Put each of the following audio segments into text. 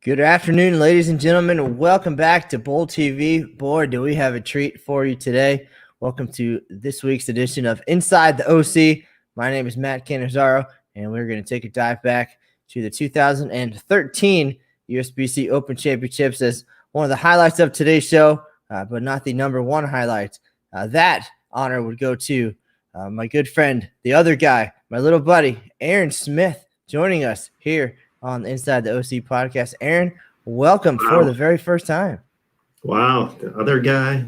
Good afternoon, ladies and gentlemen. Welcome back to Bowl TV. Boy, do we have a treat for you today. Welcome to this week's edition of Inside the OC. My name is Matt Canizzaro, and we're going to take a dive back to the 2013 USBC Open Championships as one of the highlights of today's show, but not the number one highlight. That honor would go to my good friend, the other guy, my little buddy, Aaron Smith, joining us here on the Inside the OC podcast. Aaron, welcome for the very first time. Wow, the other guy,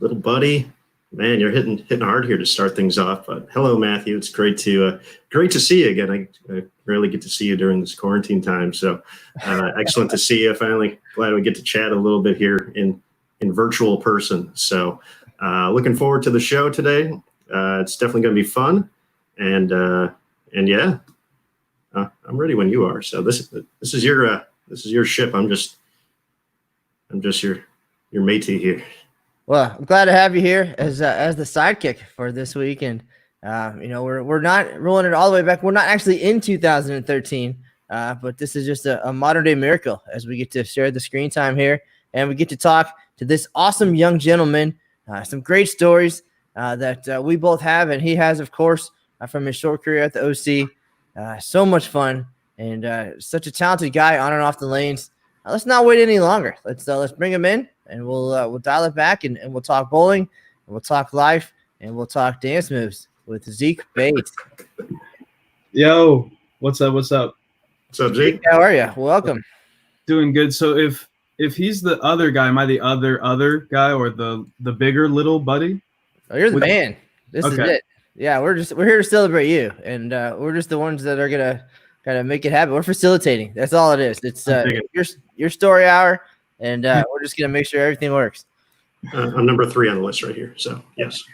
little buddy, man, you're hitting hard here to start things off. But hello, Matthew. It's great to see you again. I rarely get to see you during this quarantine time, so excellent to see you. Finally, glad we get to chat a little bit here in virtual person. So looking forward to the show today. It's definitely going to be fun, and yeah. I'm ready when you are. So this is your ship. I'm just your matey here. Well, I'm glad to have you here as the sidekick for this week, and we're not rolling it all the way back. We're not actually in 2013, but this is just a modern day miracle as we get to share the screen time here, and we get to talk to this awesome young gentleman. Some great stories that we both have, and he has, of course, from his short career at the OC. So much fun, and such a talented guy on and off the lanes. Let's not wait any longer. Let's bring him in, and we'll dial it back, and we'll talk bowling, and we'll talk life, and we'll talk dance moves with Zeke Bayt. Yo, what's up? What's up, Zeke? How are you? Welcome. Doing good. So if he's the other guy, am I the other guy, or the bigger little buddy? Oh, you're the man. This is it. Yeah, we're here to celebrate you, and we're just the ones that are gonna kind of make it happen. We're facilitating. That's all it is. It's your story hour, and we're just gonna make sure everything works. I'm number 3 on the list right here. So yes.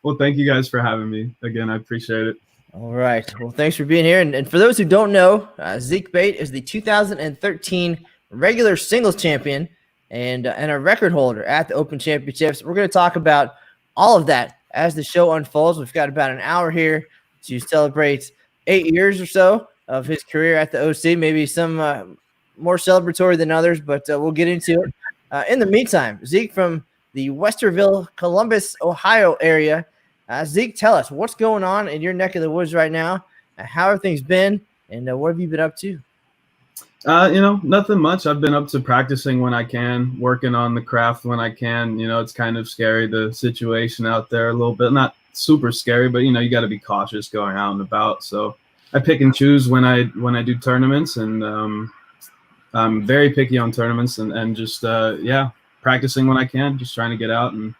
Well, thank you guys for having me again. I appreciate it. All right. Well, thanks for being here. And for those who don't know, Zeke Bayt is the 2013 regular singles champion and a record holder at the Open Championships. We're going to talk about all of that as the show unfolds. We've got about an hour here to celebrate 8 years or so of his career at the OC, maybe some more celebratory than others, but we'll get into it. In the meantime, Zeke from the Westerville, Columbus, Ohio area. Zeke, tell us what's going on in your neck of the woods right now. How have things been, and what have you been up to? Nothing much. I've been up to practicing when I can, working on the craft when I can. It's kind of scary, the situation out there a little bit. Not super scary, but you got to be cautious going out and about. So I pick and choose when I do tournaments, and I'm very picky on tournaments, and just practicing when I can, just trying to get out and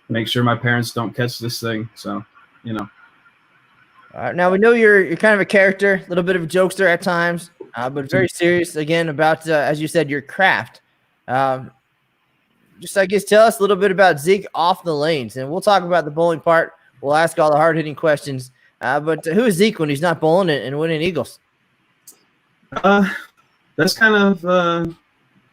make sure my parents don't catch this thing. So, All right, now we know you're kind of a character, a little bit of a jokester at times. But very serious, again, about, as you said, your craft. Just, I guess, tell us a little bit about Zeke off the lanes, and we'll talk about the bowling part. We'll ask all the hard-hitting questions. But who is Zeke when he's not bowling and winning eagles? That's kind of,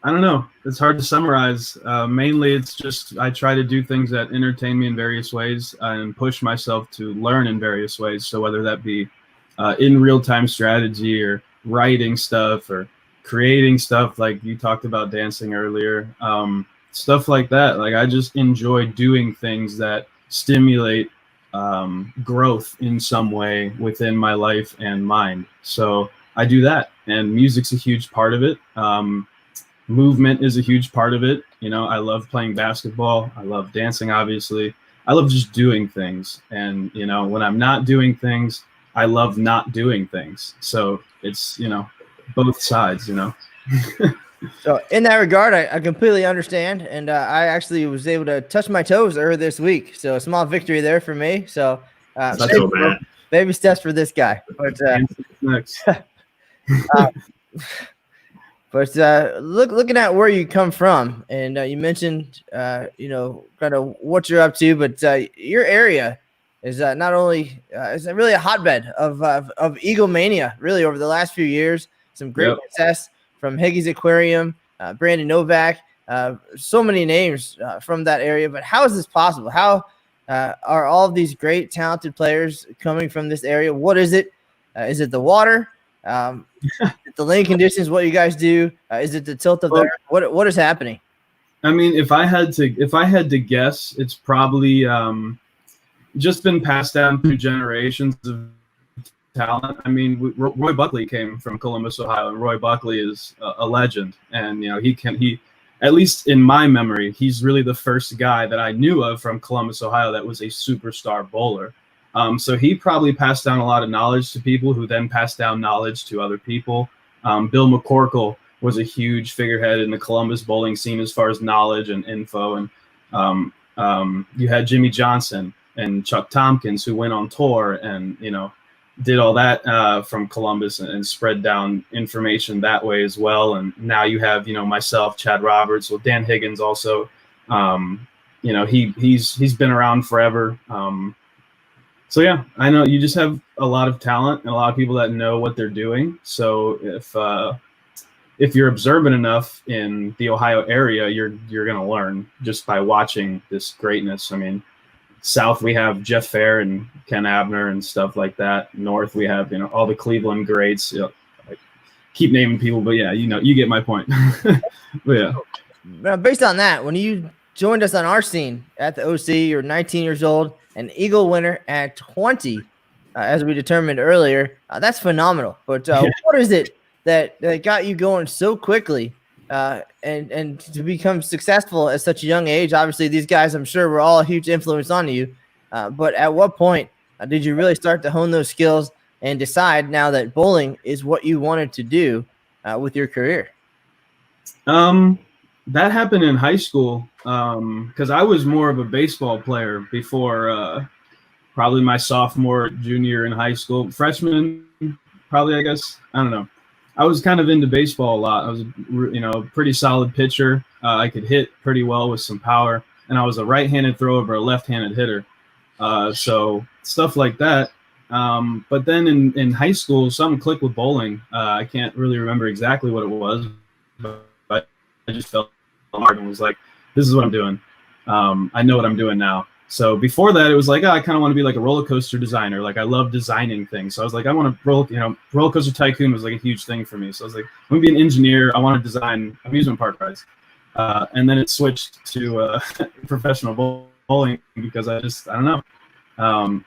I don't know. It's hard to summarize. Mainly, it's just I try to do things that entertain me in various ways and push myself to learn in various ways. So whether that be in real-time strategy or writing stuff or creating stuff, like you talked about dancing earlier, stuff like that. Like I just enjoy doing things that stimulate growth in some way within my life and mind. So I do that, and music's a huge part of it. Movement is a huge part of it. I love playing basketball. I love dancing, obviously. I love just doing things. And, when I'm not doing things, I love not doing things. So it's, both sides, So in that regard, I completely understand. And I actually was able to touch my toes earlier this week. So a small victory there for me. So baby steps for this guy. But next. Looking at where you come from, and you mentioned, kind of what you're up to, but your area is not only is really a hotbed of Eagle mania, really, over the last few years. Some great success from Higgy's Aquarium, Brandon Novak, so many names from that area. But how is this possible? How are all of these great, talented players coming from this area? What is it? Is it the water? The lane conditions, what you guys do? Is it the tilt of the earth? What is happening? I mean, if I had to guess, it's probably just been passed down through generations of talent. I mean, Roy Buckley came from Columbus, Ohio, and Roy Buckley is a legend. And he, at least in my memory, he's really the first guy that I knew of from Columbus, Ohio, that was a superstar bowler. So he probably passed down a lot of knowledge to people who then passed down knowledge to other people. Bill McCorkle was a huge figurehead in the Columbus bowling scene as far as knowledge and info. And you had Jimmy Johnson and Chuck Tompkins, who went on tour and, did all that from Columbus and spread down information that way as well. And now you have, myself, Chad Roberts, well, Dan Higgins also, he's been around forever. So yeah, I know you just have a lot of talent and a lot of people that know what they're doing. So if you're observant enough in the Ohio area, you're going to learn just by watching this greatness. I mean, South, we have Jeff Fair and Ken Abner and stuff like that. North, we have, all the Cleveland greats. I keep naming people, but yeah, you get my point. But yeah. Now, based on that, when you joined us on our scene at the OC, you're 19 years old, an Eagle winner at 20, as we determined earlier. That's phenomenal. But what is it that got you going so quickly and to become successful at such a young age? Obviously, these guys, I'm sure, were all a huge influence on you. But at what point did you really start to hone those skills and decide now that bowling is what you wanted to do with your career? That happened in high school because I was more of a baseball player before probably my sophomore, junior in high school. Freshman, probably, I guess. I don't know. I was kind of into baseball a lot. I was, a pretty solid pitcher. I could hit pretty well with some power, and I was a right-handed thrower over a left-handed hitter. So stuff like that. But then in high school, something clicked with bowling. I can't really remember exactly what it was, but I just felt hard and was like, this is what I'm doing. I know what I'm doing now. So before that, it was like, I kind of want to be like a roller coaster designer. Like I love designing things. So I was like, I want to roller coaster tycoon was like a huge thing for me. So I was like, I'm gonna be an engineer. I want to design amusement park rides. And then it switched to professional bowling because I don't know.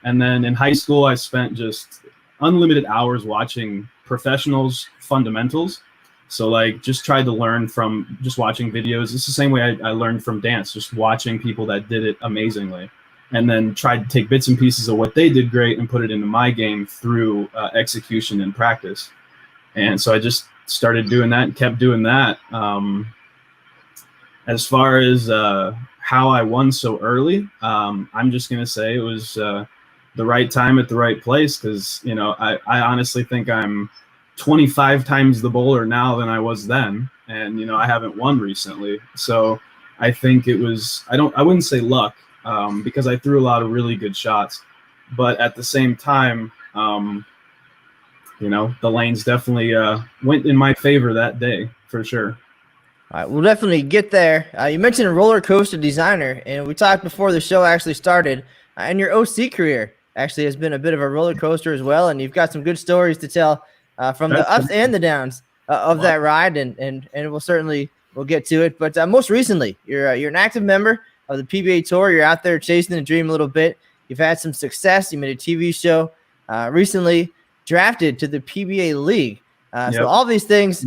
And then in high school, I spent just unlimited hours watching professionals fundamentals. So like just tried to learn from just watching videos. It's the same way I learned from dance, just watching people that did it amazingly, and then tried to take bits and pieces of what they did great and put it into my game through execution and practice. And so I just started doing that and kept doing that. As far as how I won so early, I'm just going to say it was the right time at the right place because, I honestly think I'm 25 times the bowler now than I was then. And, I haven't won recently. So I think it was, I wouldn't say luck because I threw a lot of really good shots. But at the same time, the lanes definitely went in my favor that day for sure. All right, we'll definitely get there. You mentioned a roller coaster designer, and we talked before the show actually started. And your OC career actually has been a bit of a roller coaster as well, and you've got some good stories to tell from the ups and the downs of that ride, and we'll get to it. But most recently, you're an active member of the PBA Tour. You're out there chasing the dream a little bit. You've had some success. You made a TV show recently, drafted to the PBA League. So all these things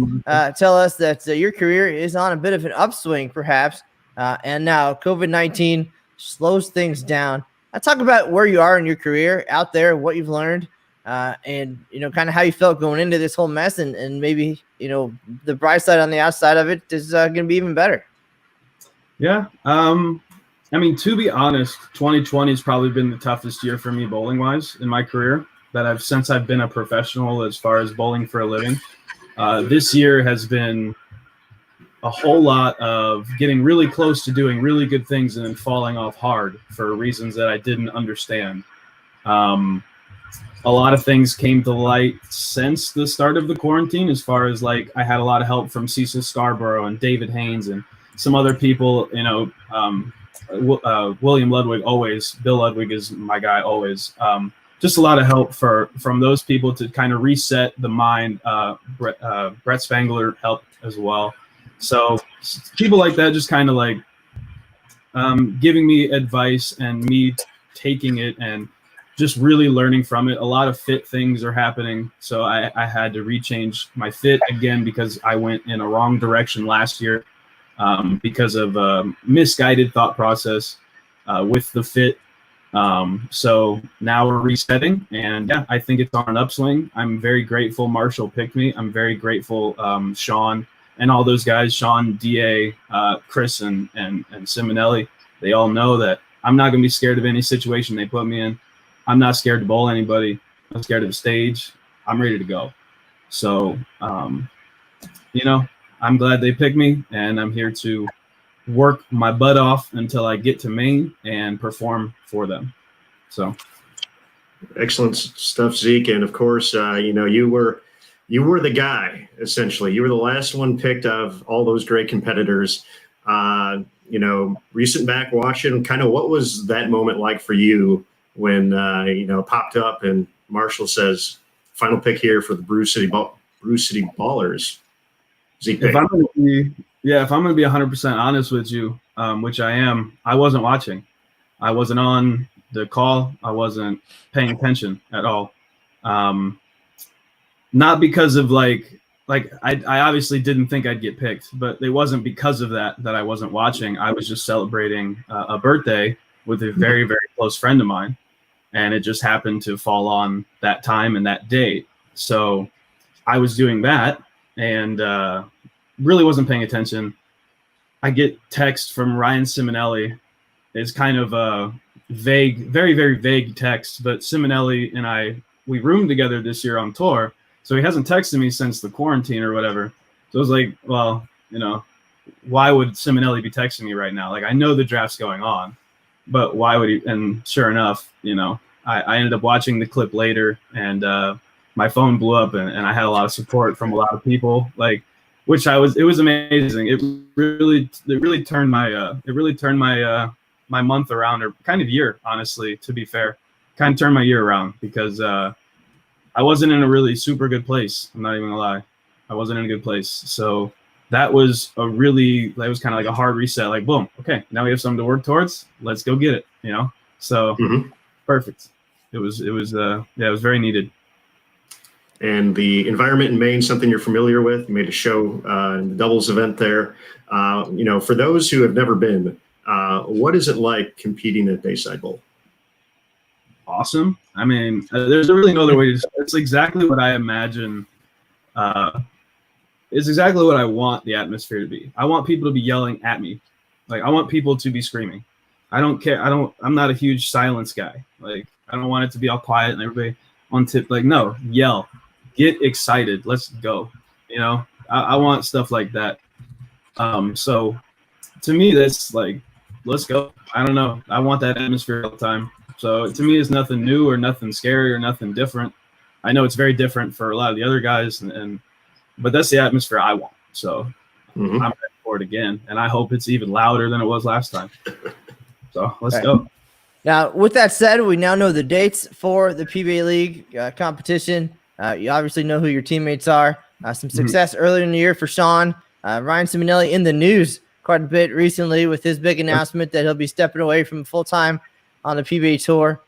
tell us that your career is on a bit of an upswing, perhaps, and now COVID-19 slows things down. Talk about where you are in your career out there, what you've learned, and kind of how you felt going into this whole mess, and maybe the bright side on the outside of it is going to be even better. Yeah, I mean, to be honest, 2020 has probably been the toughest year for me bowling wise in my career that since I've been a professional as far as bowling for a living. This year has been a whole lot of getting really close to doing really good things and then falling off hard for reasons that I didn't understand. A lot of things came to light since the start of the quarantine, as far as like I had a lot of help from Cecil Scarborough and David Haynes and some other people, William Ludwig always, Bill Ludwig is my guy always. just a lot of help from those people to kind of reset the mind. Brett Spangler helped as well. So people like that just kind of like giving me advice and me taking it and just really learning from it. A lot of fit things are happening. So I had to rechange my fit again because I went in a wrong direction last year because of misguided thought process with the fit. So now we're resetting, and yeah, I think it's on an upswing. I'm very grateful Marshall picked me. I'm very grateful Sean and all those guys, Sean, DA, Chris, and Simonelli. They all know that I'm not going to be scared of any situation they put me in. I'm not scared to bowl anybody. I'm scared of the stage. I'm ready to go. So, you know, I'm glad they picked me, and I'm here to work my butt off until I get to Maine and perform for them. So excellent stuff, Zeke. And of course, you know, you were the guy, essentially. You were the last one picked of all those great competitors. You know, recent back watching, kind of what was that moment like for you when, you know, popped up and Marshall says, final pick here for the Brew City Ballers, Zeke Bayt. If I'm going to be 100% honest with you, which I am, I wasn't watching. I wasn't on the call. I wasn't paying attention at all. Not because of like I obviously didn't think I'd get picked, but it wasn't because of that I wasn't watching. I was just celebrating a birthday with a very, very close friend of mine, and it just happened to fall on that time and that date. So I was doing that and really wasn't paying attention. I get text from Ryan Simonelli. It's kind of a vague, very, very vague text, but Simonelli and we roomed together this year on tour. So he hasn't texted me since the quarantine or whatever. So I was like, well, you know, why would Simonelli be texting me right now? Like, I know the draft's going on, but why would he? And sure enough, you know, I ended up watching the clip later, and my phone blew up, and I had a lot of support from a lot of people, like, it was amazing. It really turned my my month around, or kind of year, honestly, to be fair. Kind of turned my year around because I wasn't in a really super good place. I'm not even gonna lie. I wasn't in a good place. So that was kind of like a hard reset. Like, boom, okay, now we have something to work towards. Let's go get it, you know? So perfect. It was very needed. And the environment in Maine, something you're familiar with. You made a show in the doubles event there. You know, for those who have never been, what is it like competing at Bayside Bowl? Awesome. I mean, there's really no other way to. It's exactly what I imagine. It's exactly what I want the atmosphere to be. I want people to be yelling at me. Like, I want people to be screaming. I don't care. I'm not a huge silence guy. Like, I don't want it to be all quiet and everybody on tip. Like, no, yell. Get excited. Let's go. You know, I want stuff like that. So to me, that's like, let's go. I don't know. I want that atmosphere all the time. So to me, it's nothing new or nothing scary or nothing different. I know it's very different for a lot of the other guys, but that's the atmosphere I want. So I'm ready for it again, and I hope it's even louder than it was last time. So let's go. Now, with that said, we now know the dates for the PBA League competition. You obviously know who your teammates are. Some success earlier in the year for Sean. Ryan Simonelli in the news quite a bit recently with his big announcement that he'll be stepping away from full-time on the PBA Tour.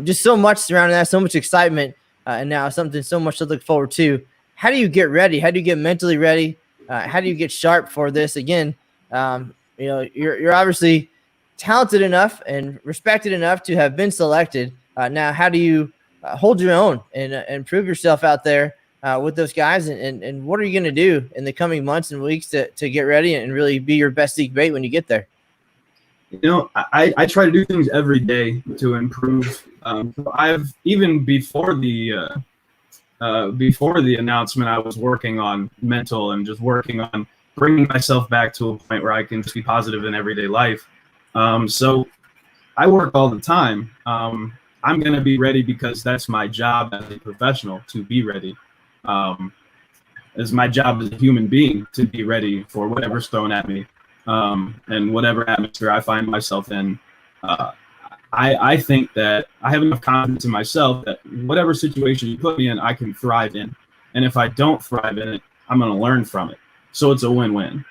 Just so much surrounding that, so much excitement, and now something so much to look forward to. How do you get ready? How do you get mentally ready? How do you get sharp for this? Again, you know, you're obviously talented enough and respected enough to have been selected. Now, how do you hold your own and prove yourself out there with those guys? And what are you going to do in the coming months and weeks to get ready and really be your best Zeke Bayt when you get there? You know, I try to do things every day to improve. I've even before the announcement, I was working on mental and just working on bringing myself back to a point where I can just be positive in everyday life. So I work all the time. I'm going to be ready because that's my job as a professional, to be ready. It's my job as a human being to be ready for whatever's thrown at me. And whatever atmosphere I find myself in, I think that I have enough confidence in myself that whatever situation you put me in, I can thrive in. And if I don't thrive in it, I'm going to learn from it. So it's a win-win.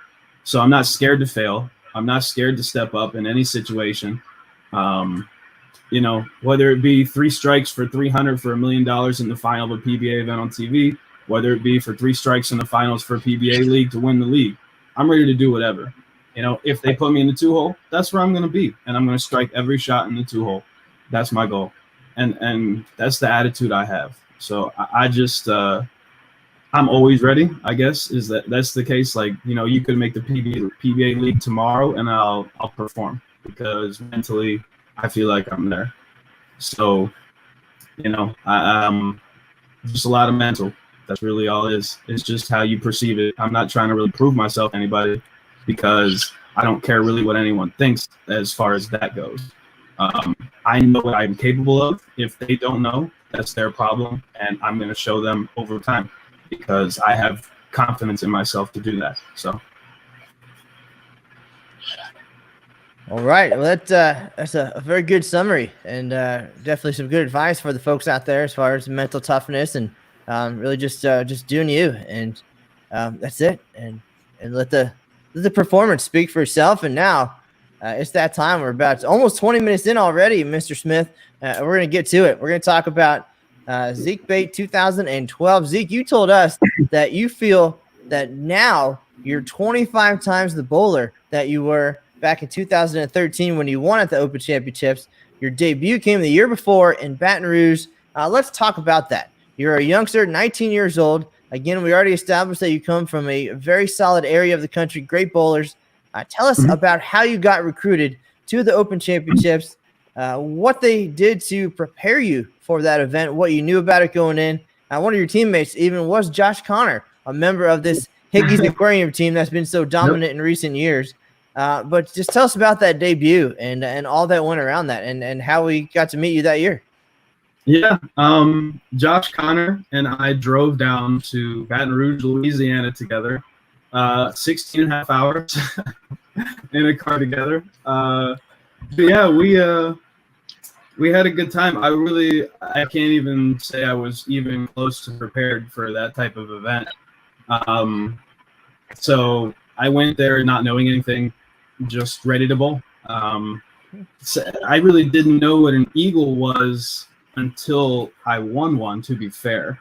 So I'm not scared to fail. I'm not scared to step up in any situation. You know, whether it be 3 strikes for 300 for $1 million in the final of a PBA event on TV, whether it be for 3 strikes in the finals for a PBA league to win the league, I'm ready to do whatever. You know, if they put me in the 2-hole, that's where I'm going to be. And I'm going to strike every shot in the 2-hole. That's my goal. And that's the attitude I have. So I just, I'm always ready, I guess, that's the case. Like, you know, you could make the PBA league tomorrow and I'll perform because mentally I feel like I'm there. So, you know, just a lot of mental. That's really all it is. It's just how you perceive it. I'm not trying to really prove myself to anybody because I don't care really what anyone thinks as far as that goes. I know what I'm capable of. If they don't know, that's their problem. And I'm going to show them over time because I have confidence in myself to do that. So. All right. Well, that's a very good summary and definitely some good advice for the folks out there as far as mental toughness and really just doing you. And that's it. And let the performance speak for itself. And now it's that time. We're about almost 20 minutes in already, Mr. Smith. We're going to get to it. We're going to talk about Zeke Bayt 2012. Zeke, you told us that you feel that now you're 25 times the bowler that you were back in 2013 when you won at the Open Championships. Your debut came the year before in Baton Rouge. Let's talk about that. You're a youngster, 19 years old. Again, we already established that you come from a very solid area of the country, great bowlers. Tell us about how you got recruited to the Open Championships, what they did to prepare you for that event, what you knew about it going in. One of your teammates even was Josh Connor, a member of this Hickey's Aquarium team that's been so dominant in recent years. But just tell us about that debut and all that went around that and how we got to meet you that year. Yeah. Josh Connor and I drove down to Baton Rouge, Louisiana together, 16 and a half hours in a car together. But yeah, we had a good time. I can't even say I was even close to prepared for that type of event. So I went there not knowing anything, just ready to bowl. So I really didn't know what an eagle was until I won one, to be fair.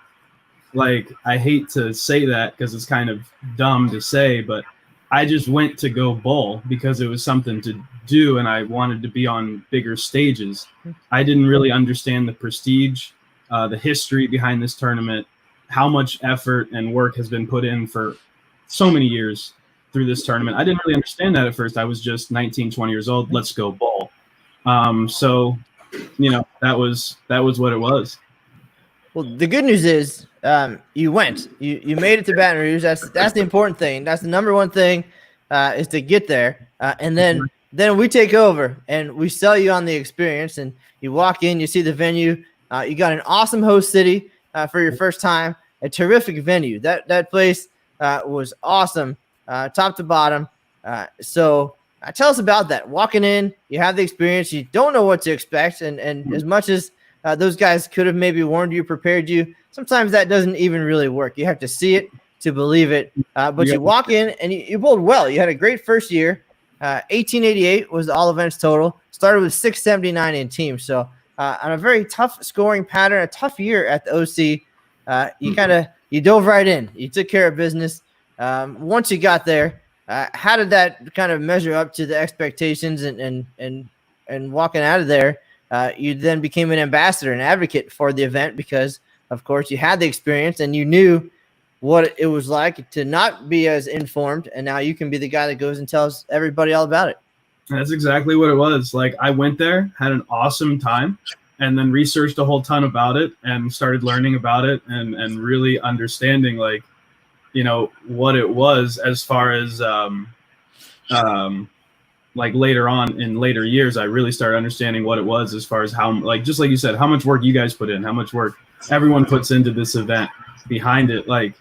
Like, I hate to say that because it's kind of dumb to say, but I just went to go bowl because it was something to do and I wanted to be on bigger stages. I didn't really understand the prestige, the history behind this tournament, how much effort and work has been put in for so many years through this tournament. I didn't really understand that at first. I was just 19, 20 years old. Let's go bowl. So, you know, that was what it was. Well, the good news is you went. You made it to Baton Rouge. That's the important thing. That's the number one thing is to get there. And then we take over and we sell you on the experience. And you walk in, you see the venue. You got an awesome host city for your first time. A terrific venue. That place was awesome, top to bottom. So tell us about that. Walking in, you have the experience. You don't know what to expect. And as much as those guys could have maybe warned you, prepared you, sometimes that doesn't even really work. You have to see it to believe it. But you walk in and you bowled well. You had a great first year. 1888 was the all events total. Started with 679 in team. So on a very tough scoring pattern, a tough year at the OC. You dove right in. You took care of business. Once you got there, how did that kind of measure up to the expectations and walking out of there? You then became an ambassador, an advocate for the event because, of course, you had the experience and you knew what it was like to not be as informed. And now you can be the guy that goes and tells everybody all about it. That's exactly what it was. Like, I went there, had an awesome time, and then researched a whole ton about it and started learning about it and really understanding, like, you know, what it was as far as like later on in later years, I really started understanding what it was as far as how, like, just like you said, how much work you guys put in, how much work everyone puts into this event behind it. Like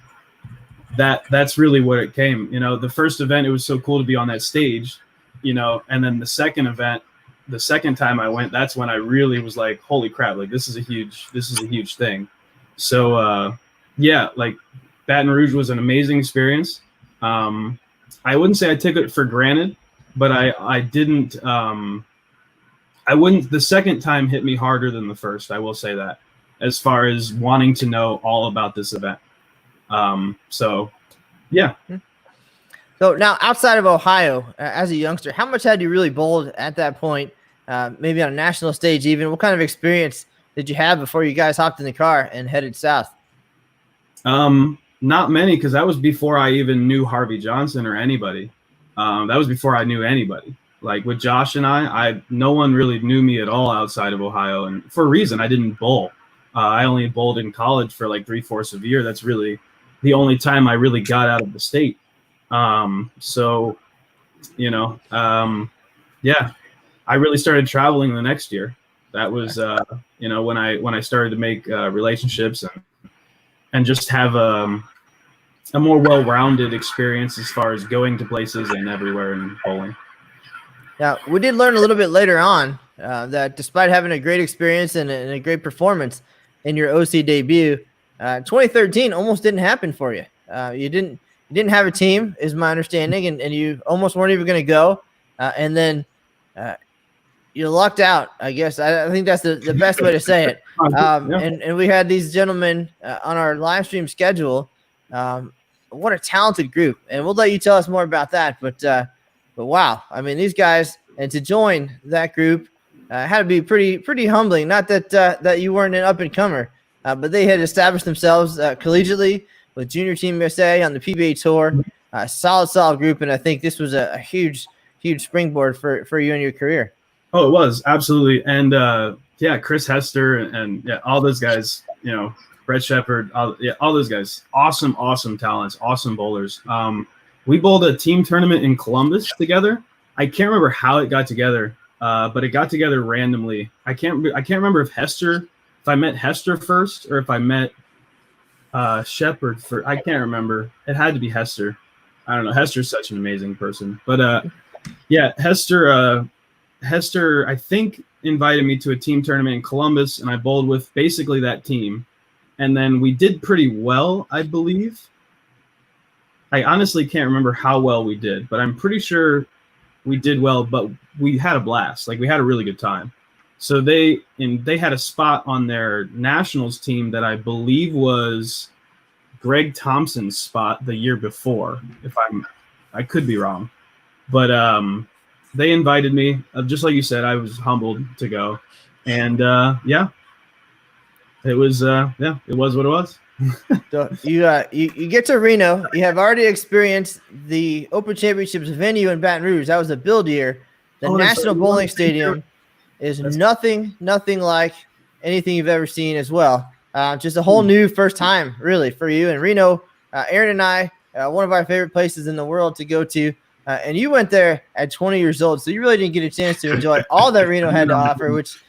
that's really what it came. You know, the first event, it was so cool to be on that stage, you know, and then the second event, the second time I went, that's when I really was like, holy crap, like this is a huge thing. So yeah, like Baton Rouge was an amazing experience. I wouldn't say I took it for granted, but I didn't. I wouldn't. The second time hit me harder than the first. I will say that, as far as wanting to know all about this event. So, yeah. So now, outside of Ohio, as a youngster, how much had you really bowled at that point? Maybe on a national stage, even. What kind of experience did you have before you guys hopped in the car and headed south? Not many, because that was before I even knew Harvey Johnson or anybody. That was before I knew anybody. Like with Josh and no one really knew me at all outside of Ohio, and for a reason. I didn't bowl. I only bowled in college for like 3/4 of a year. That's really the only time I really got out of the state. So, you know, yeah, I really started traveling the next year. That was, you know, when I started to make relationships and just have a more well-rounded experience as far as going to places and everywhere and bowling. Now, we did learn a little bit later on that despite having a great experience and a great performance in your OC debut, 2013 almost didn't happen for you. You didn't have a team, is my understanding, and you almost weren't even going to go. And then you lucked out, I guess. I think that's the best way to say it. And we had these gentlemen on our live stream schedule. What a talented group. And we'll let you tell us more about that. But wow, I mean, these guys, and to join that group had to be pretty humbling. Not that you weren't an up-and-comer, but they had established themselves collegiately with Junior Team USA on the PBA Tour. Solid group, and I think this was a huge springboard for you and your career. Oh, it was, absolutely. And yeah, Chris Hester and yeah, all those guys, you know, Brett Shepard, all those guys, awesome talents, awesome bowlers. We bowled a team tournament in Columbus together. I can't remember how it got together, but it got together randomly. I can't remember if I met Hester first or if I met Shepard first. I can't remember. It had to be Hester. I don't know. Hester's such an amazing person. But yeah, Hester, I think, invited me to a team tournament in Columbus, and I bowled with basically that team. And then we did pretty well, I believe. I honestly can't remember how well we did, but I'm pretty sure we did well, but we had a blast. Like, we had a really good time. So they had a spot on their nationals team that I believe was Greg Thompson's spot the year before. I could be wrong, but they invited me. Just like you said, I was humbled to go, and yeah, it was it was what it was. So you get to Reno. You have already experienced the Open Championships venue in Baton Rouge. That was a build year. The National Bowling Stadium is nothing like anything you've ever seen as well. Just a whole new first time, really, for you. And Reno, Aaron and I, one of our favorite places in the world to go to. And you went there at 20 years old, so you really didn't get a chance to enjoy all that Reno had to offer, which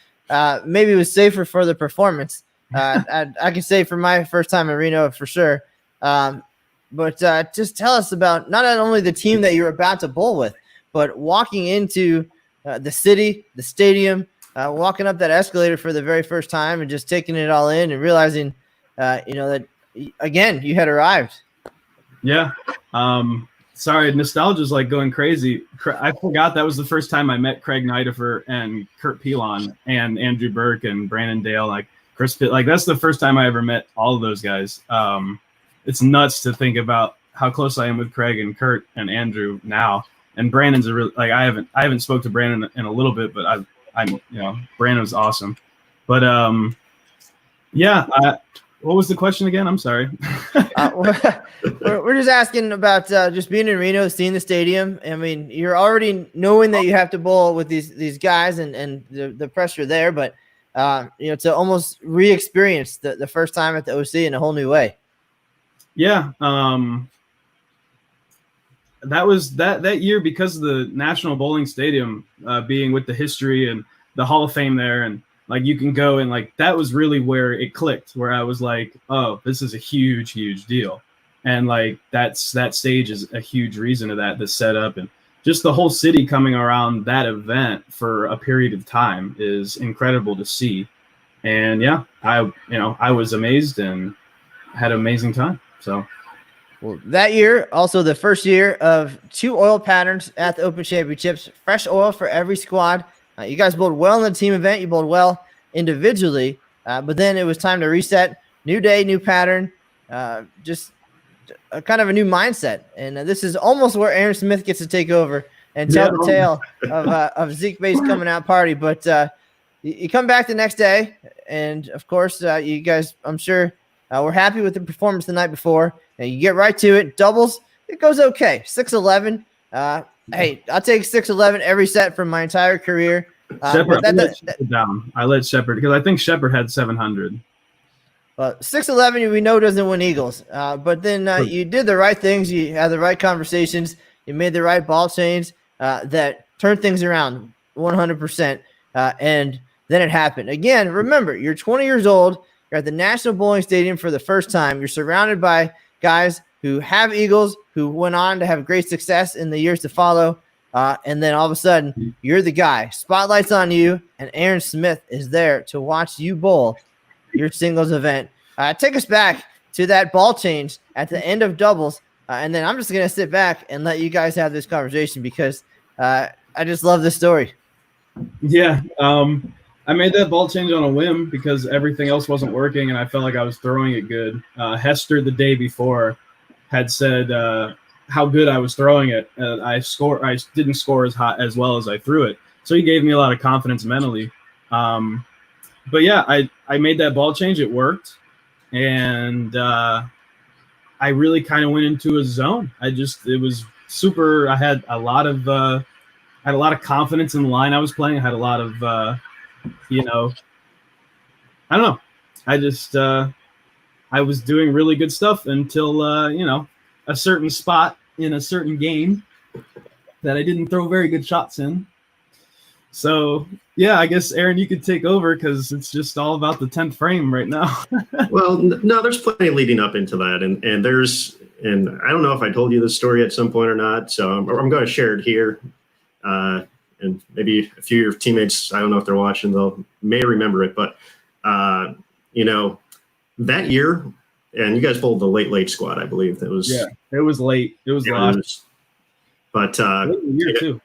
maybe was safer for the performance. I can say for my first time in Reno for sure. But just tell us about not only the team that you're about to bowl with, but walking into the city, the stadium, walking up that escalator for the very first time and just taking it all in and realizing, that, again, you had arrived. Yeah. Sorry, nostalgia's like going crazy. I forgot that was the first time I met Craig Nidifer and Kurt Pelon and Andrew Burke and Brandon Dale, like Chris Pitt. Like, that's the first time I ever met all of those guys. It's nuts to think about how close I am with Craig and Kurt and Andrew now. And Brandon's a real, like, I haven't spoke to Brandon in a little bit, but I'm Brandon's awesome. But yeah, what was the question again? I'm sorry. We're just asking about just being in Reno, seeing the stadium. I mean, you're already knowing that you have to bowl with these guys and the pressure there, but to almost re-experience the first time at the OC in a whole new way. Yeah. That was that year, because of the National Bowling Stadium being with the history and the Hall of Fame there, and like you can go and like that was really where it clicked, where I was like, oh, this is a huge deal. And like that stage is a huge reason of that, the setup and just the whole city coming around that event for a period of time is incredible to see. And yeah, I was amazed and had an amazing time. So, well, that year, also the first year of 2 oil patterns at the Open Championships, fresh oil for every squad. You guys bowled well in the team event. You bowled well individually, but then it was time to reset. New day, new pattern, just a kind of a new mindset. And this is almost where Aaron Smith gets to take over and tell the tale of Zeke Bayt's coming out party. But you come back the next day, and of course, you guys, I'm sure, were happy with the performance the night before. And you get right to it. Doubles, it goes okay. 6-11. Hey, I'll take 6-11 every set from my entire career. Shepard, I let Shepard because I think Shepard had 700. 6-11 we know doesn't win Eagles, but then you did the right things. You had the right conversations. You made the right ball change that turned things around 100%, and then it happened. Again, remember, you're 20 years old. You're at the National Bowling Stadium for the first time. You're surrounded by guys who have Eagles, who went on to have great success in the years to follow, and then all of a sudden, you're the guy. Spotlight's on you, and Aaron Smith is there to watch you bowl your singles event. Take us back to that ball change at the end of doubles, and then I'm just going to sit back and let you guys have this conversation because I just love this story. Yeah, I made that ball change on a whim because everything else wasn't working, and I felt like I was throwing it good. Hester, the day before, had said how good I was throwing it. I didn't score as well as I threw it, so he gave me a lot of confidence mentally. But yeah, I made that ball change. It worked. And I really kind of went into a zone. It was super. I had a lot of confidence in the line I was playing. I had a lot of, I don't know. I was doing really good stuff until, a certain spot in a certain game that I didn't throw very good shots in. So, yeah, I guess, Aaron, you could take over because it's just all about the 10th frame right now. Well, no, there's plenty leading up into that. And I don't know if I told you this story at some point or not, so I'm going to share it here. And maybe a few of your teammates, I don't know if they're watching, may remember it. But, that year, and you guys pulled the late squad, I believe. It was late. It was last. But year too.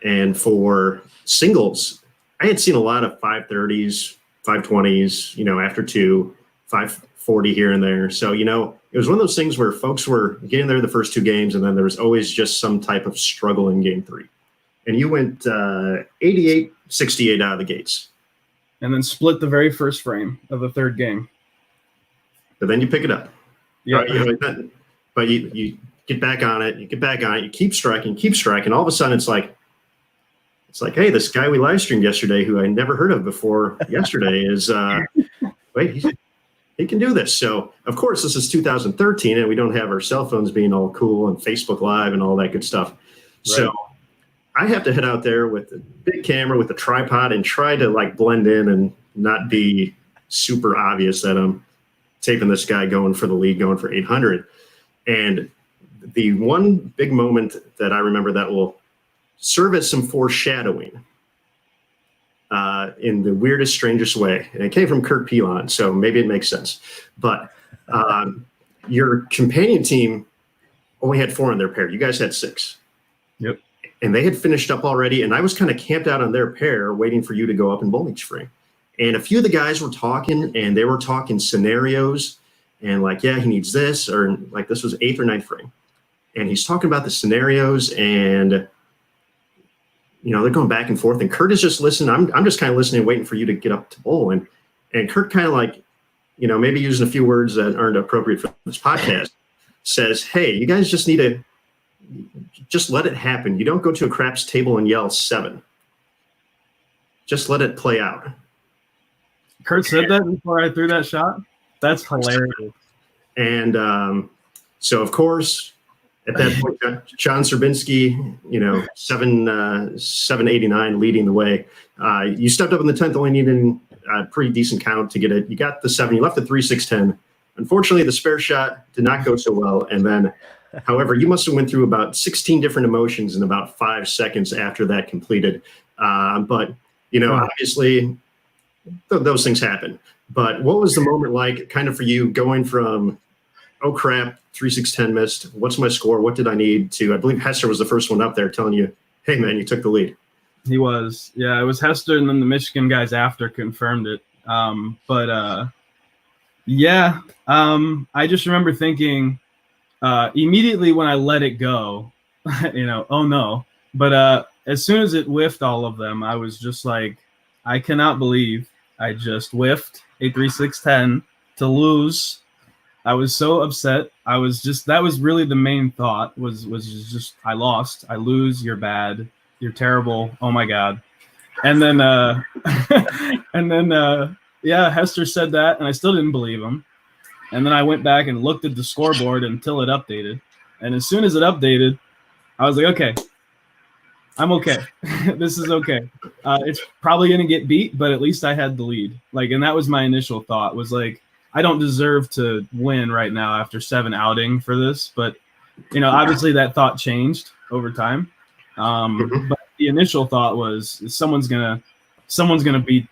And for singles, I had seen a lot of 530s, 520s, after 2, 540 here and there. So, it was one of those things where folks were getting there the first 2 games, and then there was always just some type of struggle in game 3. And you went 88-68 out of the gates. And then split the very first frame of the 3rd game. But then you pick it up. Yeah. But you get back on it. You keep striking. All of a sudden, it's like, hey, this guy we live streamed yesterday, who I never heard of before yesterday, is he can do this. So, of course, this is 2013, and we don't have our cell phones being all cool and Facebook Live and all that good stuff. Right. So I have to head out there with a big camera with a tripod and try to blend in and not be super obvious that I'm taping this guy going for the lead, going for 800. And the one big moment that I remember that will serve as some foreshadowing in the weirdest, strangest way. And it came from Kurt Pelon, so maybe it makes sense. But your companion team only had 4 in their pair. You guys had 6. Yep. And they had finished up already, and I was kind of camped out on their pair waiting for you to go up and bowl each frame. And a few of the guys were talking, and they were talking scenarios and he needs this, or this was 8th or 9th frame. And he's talking about the scenarios, and they're going back and forth, and Kurt is just listening. I'm just kind of listening, waiting for you to get up to bowl. And Kurt kind of maybe using a few words that aren't appropriate for this podcast, says, hey, you guys just need to just let it happen. You don't go to a craps table and yell 7. Just let it play out. Kurt said that before I threw that shot? That's hilarious. And so, of course, at that point, John Serbinski, 789 leading the way. You stepped up in the 10th, only needing a pretty decent count to get it. You got the 7. You left the 3, 6, 10. Unfortunately, the spare shot did not go so well. And then However, you must have went through about 16 different emotions in about 5 seconds after that completed. But, obviously those things happen. But what was the moment like kind of for you going from, oh, crap, 3-6-10 missed. What's my score? What did I need to? I believe Hester was the first one up there telling you, hey, man, you took the lead. He was. Yeah, it was Hester, and then the Michigan guys after confirmed it. I just remember thinking immediately when I let it go, oh no. But as soon as it whiffed all of them, I was just like, I cannot believe I just whiffed a 3-6-10 to lose. I was so upset. That was really the main thought was just I lost. I lose. You're bad. You're terrible. Oh my God. And then Hester said that, and I still didn't believe him. And then I went back and looked at the scoreboard until it updated. And as soon as it updated, I was like, okay, I'm okay. This is okay. It's probably going to get beat, but at least I had the lead. And that was my initial thought was like, I don't deserve to win right now after 7 outing for this. But, obviously that thought changed over time. But the initial thought was someone's gonna beat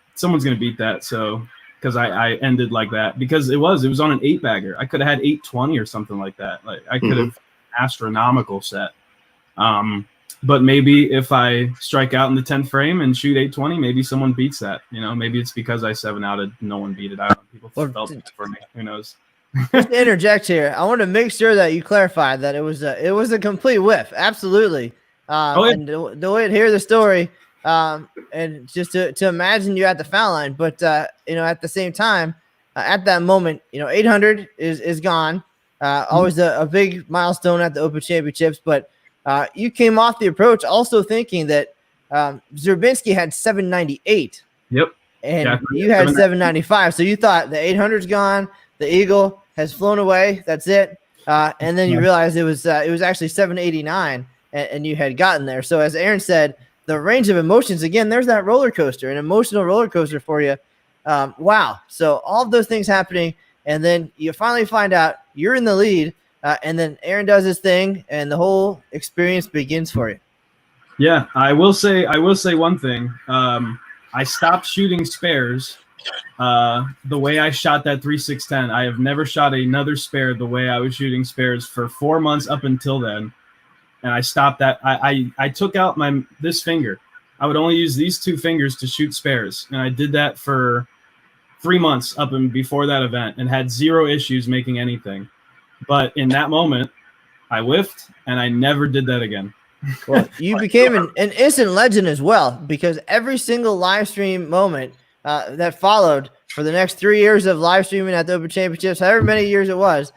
that. So because I ended like that because it was on an 8-bagger. I could have had 820 or something like that. I could have astronomical set. But maybe if I strike out in the 10th frame and shoot 820, maybe someone beats that. Maybe it's because I 7-outed, no one beat it out. People felt it for me. Who knows? Just to interject here, I want to make sure that you clarify that it was a complete whiff. Absolutely. And the way to hear the story, and just to imagine you at the foul line, but at the same time, at that moment, 800 is gone. Always a big milestone at the Open Championships, but you came off the approach also thinking that Zerbinski had 798. Yep. And you had 795. So you thought the 800's gone, the Eagle has flown away. That's it. And then you realized it was actually 789. And you had gotten there. So as Aaron said, the range of emotions, again, there's that roller coaster, an emotional roller coaster for you. Wow. So all of those things happening, and then you finally find out you're in the lead, and then Aaron does his thing, and the whole experience begins for you. Yeah, I will say one thing. I stopped shooting spares the way I shot that 3-6-10. I have never shot another spare the way I was shooting spares for 4 months up until then. And I stopped that. I took out this finger. I would only use these 2 fingers to shoot spares. And I did that for 3 months up and before that event and had 0 issues making anything. But in that moment, I whiffed and I never did that again. Well, you became an instant legend as well, because every single live stream moment that followed for the next 3 years of live streaming at the Open Championships, however many years it was,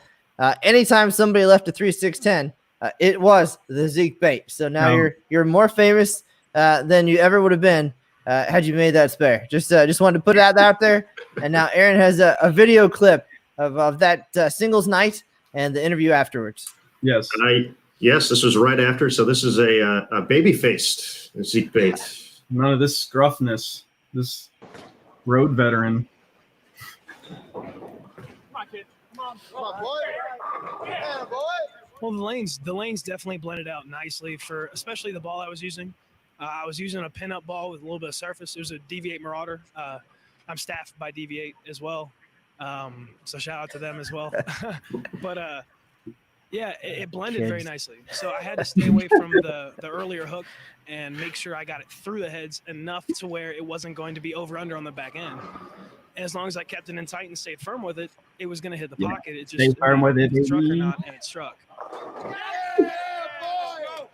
anytime somebody left a 3-6-10, it was the Zeke Bayt. So now you're more famous than you ever would have been had you made that spare. Just wanted to put it out there. And now Aaron has a video clip of that singles night and the interview afterwards. Yes. Yes, this was right after. So this is a baby-faced Zeke Bayt. None of this scruffness. This road veteran. Come on, kid. Come on, boy. Yeah, boy. Well, the lanes definitely blended out nicely for especially the ball I was using. I was using a pinup ball with a little bit of surface. It was a DV8 Marauder. I'm staffed by DV8 as well, so shout out to them as well. But it blended very nicely. So I had to stay away from the earlier hook and make sure I got it through the heads enough to where it wasn't going to be over/under on the back end. And as long as I kept it in tight and stayed firm with it, it was going to hit the pocket. It just stay firm with it, struck or not, and it struck.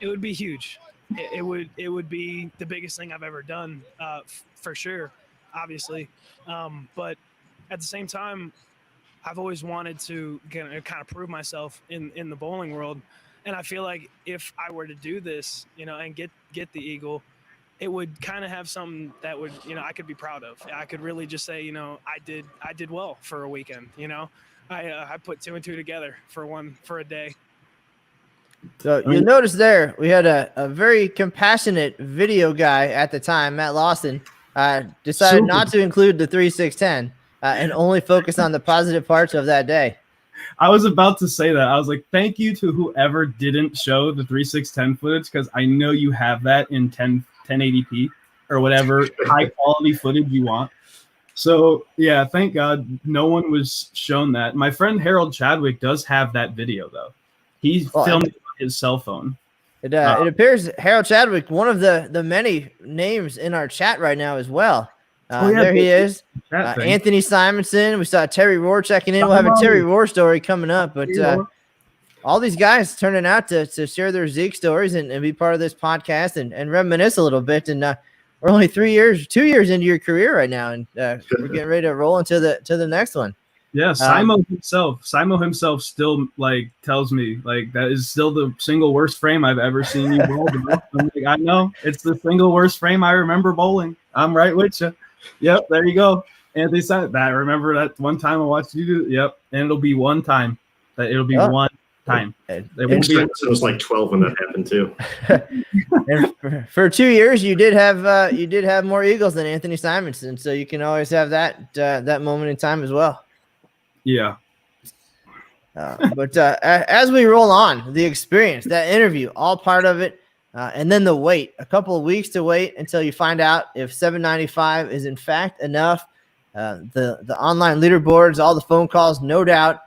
It would be huge. It would be the biggest thing I've ever done, for sure, obviously. But at the same time, I've always wanted to kind of prove myself in the bowling world, and I feel like if I were to do this, and get the Eagle, it would kind of have something that would, I could be proud of. I could really just say, I did well for a weekend. I put 2 and 2 together for a day. So you'll notice there we had a very compassionate video guy at the time, Matt Lawson, decided not to include the 3-6-10 and only focus on the positive parts of that day. I was about to say that. I was like, thank you to whoever didn't show the 3.610 footage, because I know you have that in 1080p or whatever high quality footage you want. So yeah, thank God no one was shown that. My friend Harold Chadwick does have that video though. He filmed it on his cell phone. It appears Harold Chadwick, one of the many names in our chat right now as well. There he is. Anthony Simonson. We saw Terry Rohr checking in. We'll have a Terry Rohr story coming up. But all these guys turning out to share their Zeke stories and be part of this podcast and reminisce a little bit. And we're only 2 years into your career right now, and we're getting ready to roll into the next one. Yeah, Simo himself still like tells me like that is still the single worst frame I've ever seen you bowl. I'm like, I know it's the single worst frame I remember bowling. I'm right with you. Yep, there you go. Anthony said that. Remember that one time I watched you do? Yep, and it'll be one time. It'll be one time. It was like 12 when that happened too. And for 2 years, you did have more eagles than Anthony Simonson, so you can always have that moment in time as well. Yeah. But as we roll on, the experience, that interview, all part of it. And then the wait, a couple of weeks to wait until you find out if 795 is in fact enough. The online leaderboards, all the phone calls, no doubt.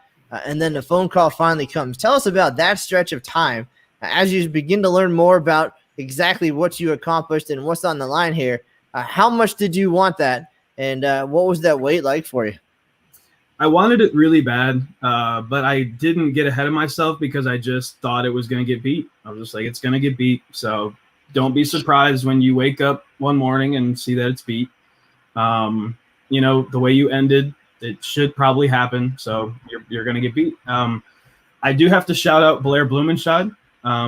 And then the phone call finally comes. Tell us about that stretch of time as you begin to learn more about exactly what you accomplished and what's on the line here. How much did you want that? And what was that wait like for you? I wanted it really bad, but I didn't get ahead of myself because I just thought it was going to get beat. I was just like, it's going to get beat. So don't be surprised when you wake up one morning and see that it's beat. You know, the way you ended, it should probably happen. So you're going to get beat. I do have to shout out Blair Blumenschad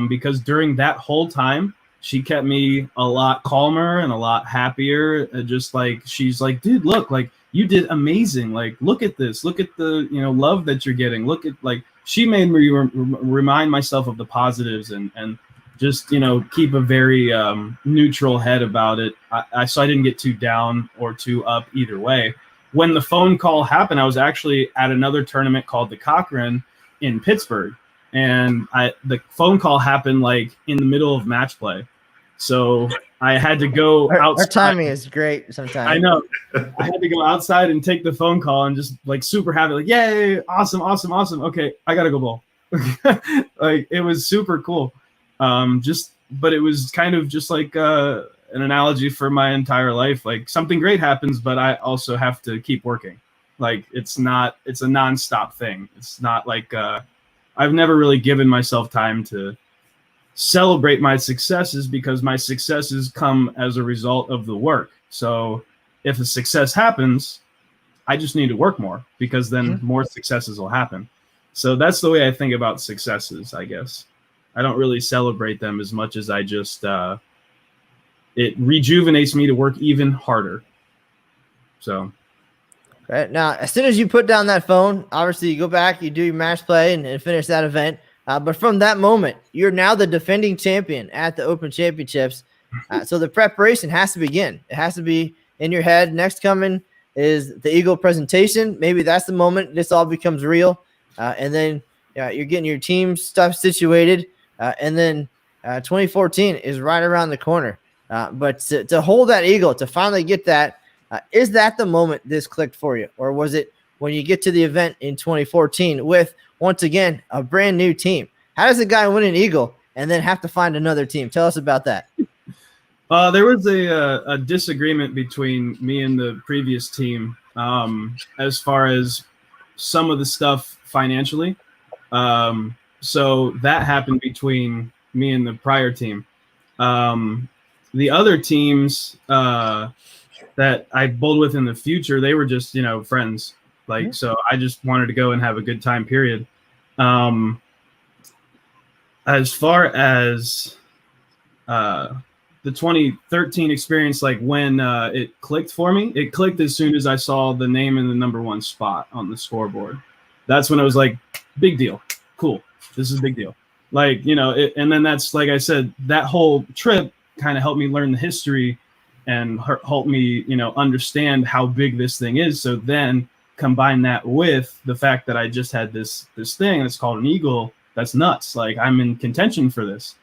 because during that whole time, she kept me a lot calmer and a lot happier. Just like, she's like, dude, look, like, you did amazing. Like, look at this. Look at the, love that you're getting. Look at, like, she made me remind myself of the positives and just, keep a very neutral head about it. So I didn't get too down or too up either way. When the phone call happened, I was actually at another tournament called the Cochrane in Pittsburgh. And the phone call happened like in the middle of match play. So I had to go outside. Our timing is great sometimes. I know. I had to go outside and take the phone call and just like super happy, like, yay, awesome. Okay, I gotta go bowl. Like, it was super cool. But it was kind of just like an analogy for my entire life. Like, something great happens, but I also have to keep working. Like, it's a nonstop thing. It's not like I've never really given myself time to celebrate my successes because my successes come as a result of the work. So if a success happens, I just need to work more because then more successes will happen. So that's the way I think about successes, I guess. I don't really celebrate them as much as I just, it rejuvenates me to work even harder. So. Right. Now, as soon as you put down that phone, obviously you go back, you do your match play and finish that event. But from that moment, you're now the defending champion at the Open Championships. So the preparation has to begin. It has to be in your head. Next coming is the Eagle presentation. Maybe that's the moment this all becomes real. And then you're getting your team stuff situated. And then 2014 is right around the corner. But to hold that Eagle, to finally get that, is that the moment this clicked for you? Or was it when you get to the event in 2014 with, once again, a brand new team? How does a guy win an Eagle and then have to find another team? Tell us about that. There was a disagreement between me and the previous team as far as some of the stuff financially. So that happened between me and the prior team. The other teams that I bowled with in the future, they were just, friends. Like, so I just wanted to go and have a good time, period. As far as the 2013 experience, like when it clicked for me, it clicked as soon as I saw the name in the number one spot on the scoreboard. That's when I was like, big deal. Cool. This is a big deal. Like, and then that's, like I said, that whole trip kind of helped me learn the history and helped me, understand how big this thing is. So then combine that with the fact that I just had this thing that's called an eagle. That's nuts. Like, I'm in contention for this.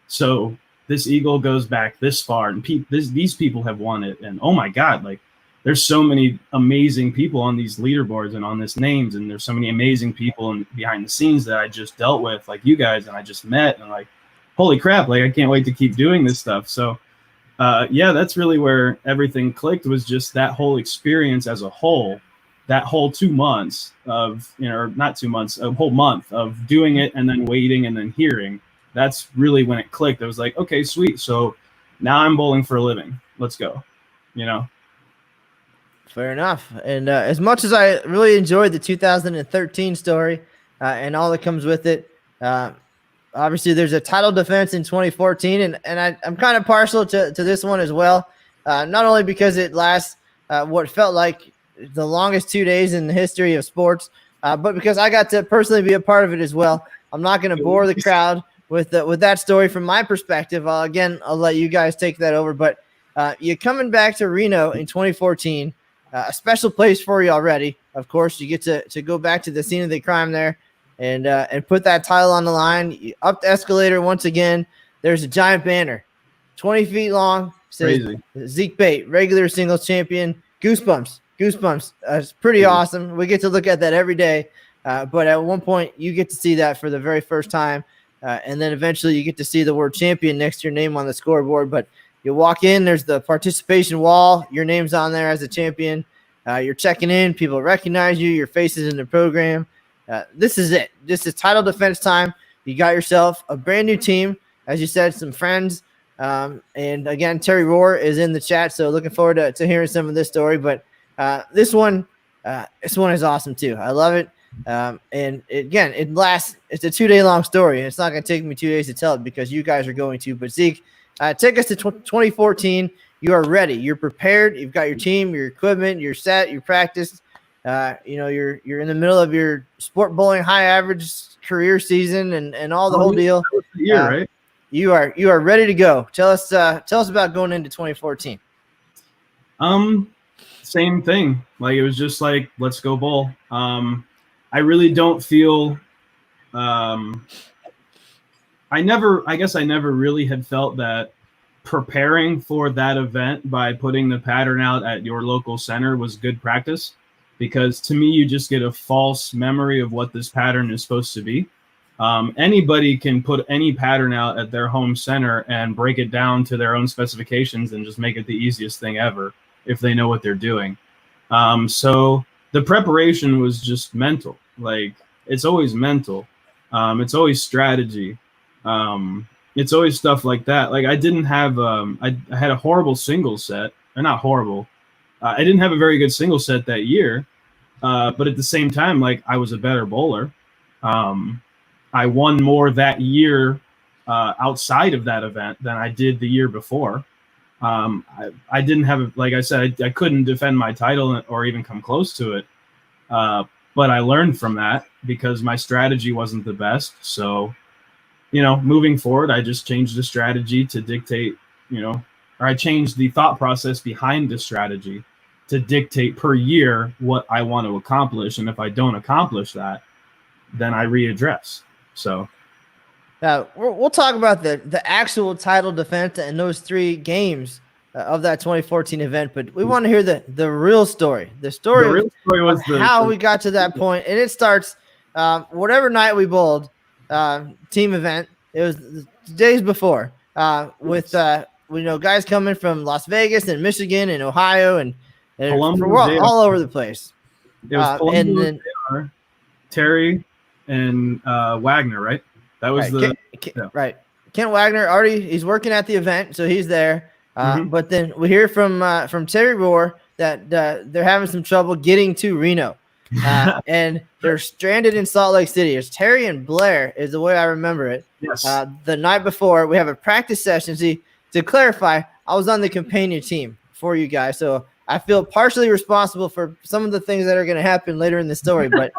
So this eagle goes back this far, and these people have won it. And oh my God, like, there's so many amazing people on these leaderboards and on this names, and there's so many amazing people behind the scenes that I just dealt with, like you guys, and I just met, and like, holy crap, like, I can't wait to keep doing this stuff. So yeah, that's really where everything clicked, was just that whole experience as a whole, that whole 2 months of, or not 2 months, a whole month of doing it and then waiting and then hearing. That's really when it clicked. It was like, okay, sweet. So now I'm bowling for a living. Let's go, Fair enough. And as much as I really enjoyed the 2013 story and all that comes with it, obviously there's a title defense in 2014, and I'm kind of partial to this one as well, not only because it lasts what felt like the longest 2 days in the history of sports, but because I got to personally be a part of it as well. I'm not going to bore the crowd with that story from my perspective. I'll let you guys take that over, but you're coming back to Reno in 2014, a special place for you already. Of course, you get to go back to the scene of the crime there and put that title on the line. You up the escalator once again. There's a giant banner, 20 feet long, says Crazy. Zeke Bayt, regular singles champion. Goosebumps. It's pretty awesome. We get to look at that every day. But at one point, you get to see that for the very first time. And then eventually you get to see the word champion next to your name on the scoreboard. But you walk in, there's the participation wall. Your name's on there as a champion. You're checking in. People recognize you. Your face is in the program. This is it. This is title defense time. You got yourself a brand new team. As you said, some friends. And again, Terry Rohr is in the chat. So looking forward to hearing some of this story. But this one is awesome too. I love it. And again, it's a 2 day long story. And it's not going to take me 2 days to tell it because you guys are going to. But Zeke, take us to 2014. You are ready. You're prepared. You've got your team, your equipment, you're set, you're practiced. You're in the middle of your sport bowling high average career season and all the whole deal. Right? You are ready to go. Tell us about going into 2014. Same thing. Like, it was just like, let's go bowl. I really don't feel, I guess I never really had felt that preparing for that event by putting the pattern out at your local center was good practice, because to me, you just get a false memory of what this pattern is supposed to be. Anybody can put any pattern out at their home center and break it down to their own specifications and just make it the easiest thing ever if they know what they're doing. So the preparation was just mental. Like, it's always mental. It's always strategy. It's always stuff like that. Like, I didn't have, I had a horrible single set, or not horrible. I didn't have a very good single set that year. But at the same time, like, I was a better bowler. I won more that year outside of that event than I did the year before. I didn't have, like I said, I couldn't defend my title or even come close to it. But I learned from that because my strategy wasn't the best. So, moving forward, I just changed the strategy to dictate, or I changed the thought process behind the strategy to dictate per year what I want to accomplish. And if I don't accomplish that, then I readdress. So now we'll talk about the actual title defense and those 3 games of that 2014 event, but we want to hear the real story. The story was how we got to that point, and it starts whatever night we bowled, team event. It was the days before with guys coming from Las Vegas and Michigan and Ohio and from all over the place. It was and then Terry and Wagner, right? That was right. Kent Wagner he's working at the event, so he's there. But then we hear from Terry Rohr that they're having some trouble getting to Reno, and they're stranded in Salt Lake City. It's Terry and Blair is the way I remember it. Yes. The night before, we have a practice session. See, to clarify, I was on the companion team for you guys, so I feel partially responsible for some of the things that are going to happen later in the story. But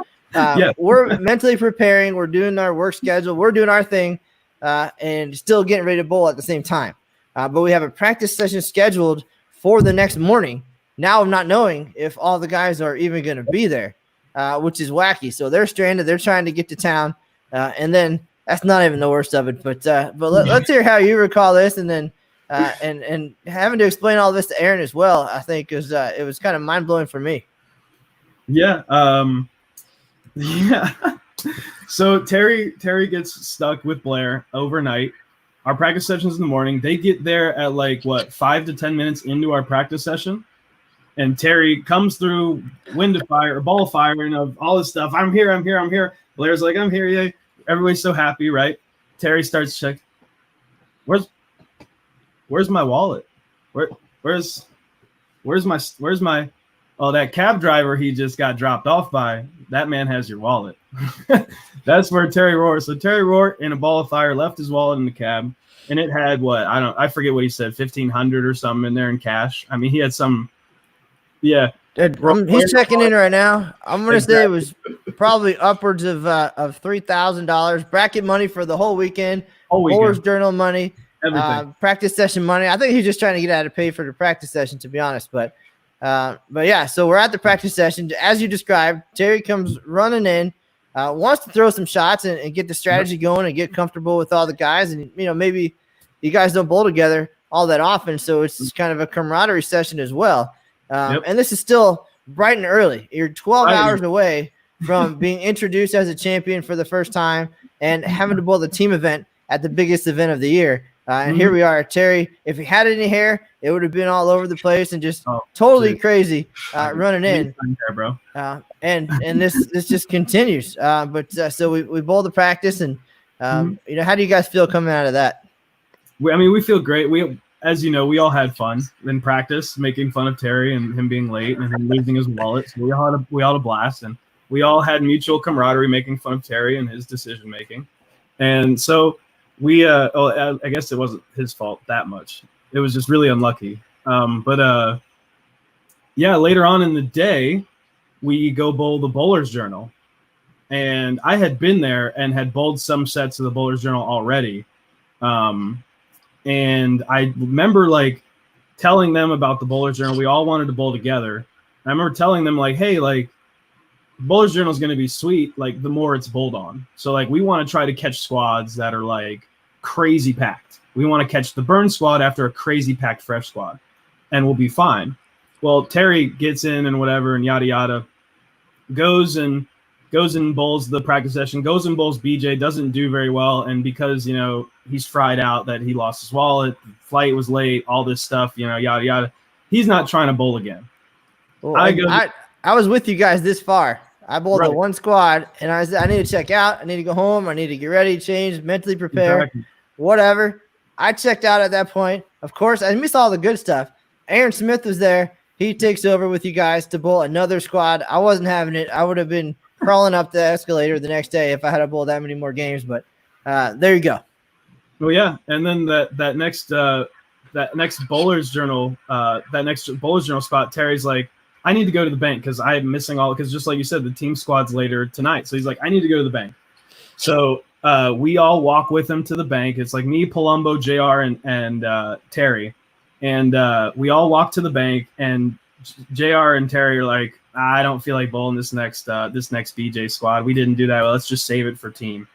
we're mentally preparing. We're doing our work schedule. We're doing our thing, and still getting ready to bowl at the same time. But we have a practice session scheduled for the next morning, now not knowing if all the guys are even going to be there, which is wacky. So they're stranded. They're trying to get to town, and then that's not even the worst of it. But let's hear how you recall this, and then and having to explain all this to Aaron as well. I think it was kind of mind blowing for me. Yeah. Yeah. So Terry gets stuck with Blair overnight. Our practice sessions in the morning. They get there at like 5 to 10 minutes into our practice session, and Terry comes through wind of fire or ball of fire and of all this stuff. I'm here. Blair's like, I'm here. Yeah. Everybody's so happy, right? Terry starts checking. Where's my wallet? Where's my oh, that cab driver he just got dropped off by, that man has your wallet. That's where Terry roared. So Terry roared in a ball of fire, left his wallet in the cab, and it had I forget what he said, $1,500 or something in there in cash. I mean, he had some, yeah. He's checking in right now. I'm gonna say it was probably upwards of $3,000 bracket money for the whole weekend. Bowler's Journal money, practice session money. I think he's just trying to get out of pay for the practice session, to be honest. But yeah, so we're at the practice session. As you described, Terry comes running in, wants to throw some shots and get the strategy going and get comfortable with all the guys. And, maybe you guys don't bowl together all that often, so it's kind of a camaraderie session as well. And this is still bright and early. You're 12 hours away from being introduced as a champion for the first time and having to bowl the team event at the biggest event of the year. And here we are. Terry, if he had any hair, it would have been all over the place and just totally crazy running in. Bro. And this just continues. So we bowl the practice, and how do you guys feel coming out of that? We feel great. As you know, we all had fun in practice, making fun of Terry and him being late and him losing his wallet. So we all had a blast, and we all had mutual camaraderie making fun of Terry and his decision making. And so I guess it wasn't his fault that much. It was just really unlucky. Later on in the day, we go bowl the Bowler's Journal. And I had been there and had bowled some sets of the Bowler's Journal already. And I remember telling them about the Bowler's Journal. We all wanted to bowl together. I remember telling them hey, Bowler's Journal is going to be sweet, the more it's bowled on. So we want to try to catch squads that are crazy packed. We want to catch the burn squad after a crazy packed fresh squad, and we'll be fine. Well, Terry gets in and whatever and yada yada, goes and bowls the practice session, goes and bowls BJ, doesn't do very well, and because he's fried out that he lost his wallet, flight was late, all this stuff, yada yada. He's not trying to bowl again. Well, I was with you guys this far. I bowled the one squad, and I said, I need to check out. I need to go home. I need to get ready, change, mentally prepare, whatever. I checked out at that point. Of course, I missed all the good stuff. Aaron Smith was there. He takes over with you guys to bowl another squad. I wasn't having it. I would have been crawling up the escalator the next day if I had to bowl that many more games. But there you go. Well, yeah, and then that next Bowler's Journal spot, Terry's like, I need to go to the bank because I'm missing because just like you said, the team squad's later tonight. So he's like, I need to go to the bank. So we all walk with him to the bank. It's me, Palumbo, JR, and Terry. And we all walk to the bank, and JR and Terry are like, I don't feel like bowling this next BJ squad. We didn't do that well. Let's just save it for team.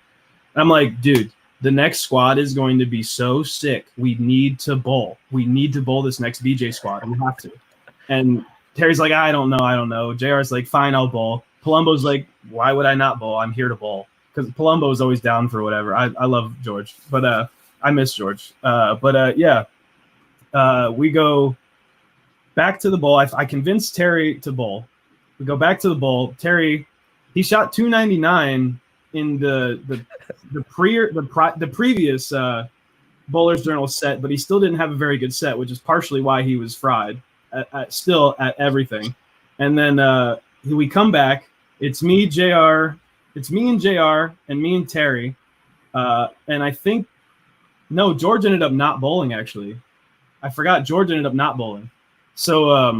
And I'm like, dude, the next squad is going to be so sick. We need to bowl. We need to bowl this next BJ squad. We have to. And Terry's like, I don't know. JR's like, fine, I'll bowl. Palumbo's like, why would I not bowl? I'm here to bowl. Because Palumbo is always down for whatever. I love George, but I miss George. We go back to the bowl. I convinced Terry to bowl. We go back to the bowl. Terry, he shot 299 in the previous Bowler's Journal set, but he still didn't have a very good set, which is partially why he was fried still at everything. And then we come back. It's me and JR, and me and Terry. And I think, no, George ended up not bowling, actually. I forgot George ended up not bowling. So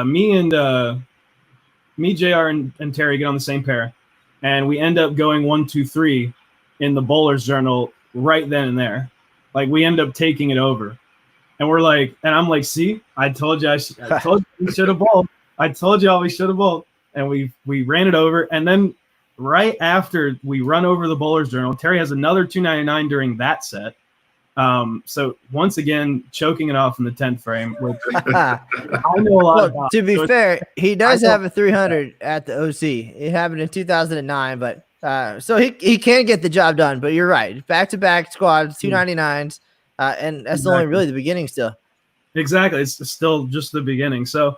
me, JR, and Terry get on the same pair. And we end up going 1, 2, 3 in the Bowler's Journal right then and there. We end up taking it over. And we're like, and I'm like, see, I told you, I told you we should have bowled. I told y'all we should have bowled. And we ran it over. And then right after we run over the bowler's journal, Terry has another 299 during that set. So once again, choking it off in the 10th frame. Which I know a lot about. To be fair, he does have a 300 at the OC. It happened in 2009, but so he can get the job done. But you're right, back-to-back squads, 299s, and that's only really the beginning still. Exactly, it's still just the beginning. So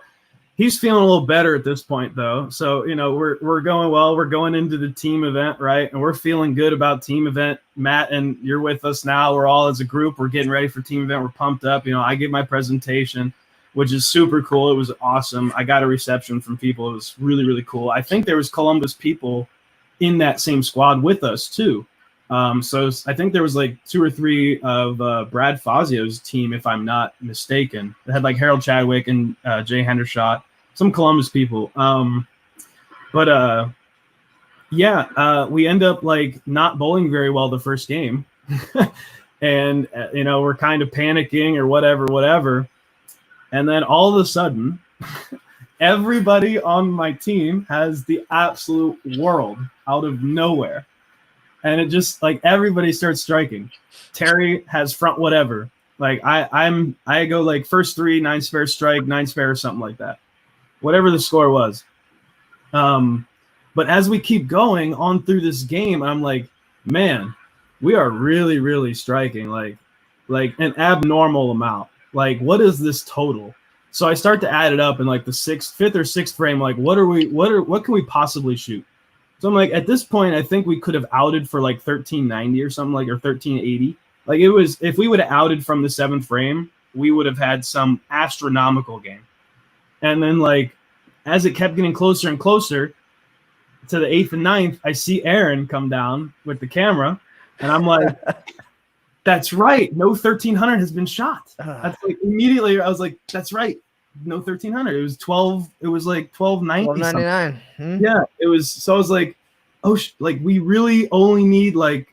he's feeling a little better at this point, though. So, we're going well. We're going into the team event, right? And we're feeling good about team event. Matt, and you're with us now. We're all as a group. We're getting ready for team event. We're pumped up. I give my presentation, which is super cool. It was awesome. I got a reception from people. It was really, really cool. I think there was Columbus people in that same squad with us, too. So I think there was like 2 or 3 of Brad Fazio's team, if I'm not mistaken. It had like Harold Chadwick and Jay Hendershot, some Columbus people. We end up like not bowling very well the first game. And, we're kind of panicking or whatever. And then all of a sudden, everybody on my team has the absolute world out of nowhere. And it just like everybody starts striking. Terry has front whatever. Like I go like first 3, 9 spare strike, 9 spare or something like that. Whatever the score was. But as we keep going on through this game, I'm like, man, we are really, really striking like an abnormal amount. Like, what is this total? So I start to add it up in like the 5th or 6th frame. Like, what can we possibly shoot? So I'm like, at this point, I think we could have outed for like 1390 or something or 1380. Like it was, if we would have outed from the 7th frame, we would have had some astronomical game. And then like, as it kept getting closer and closer to the 8th and 9th, I see Aaron come down with the camera and I'm like, that's right. No 1300 has been shot. That's like immediately I was like, that's right. No 1300. It was 12. It was like 1290. 1299. Yeah, it was. So I was like, oh, like we really only need like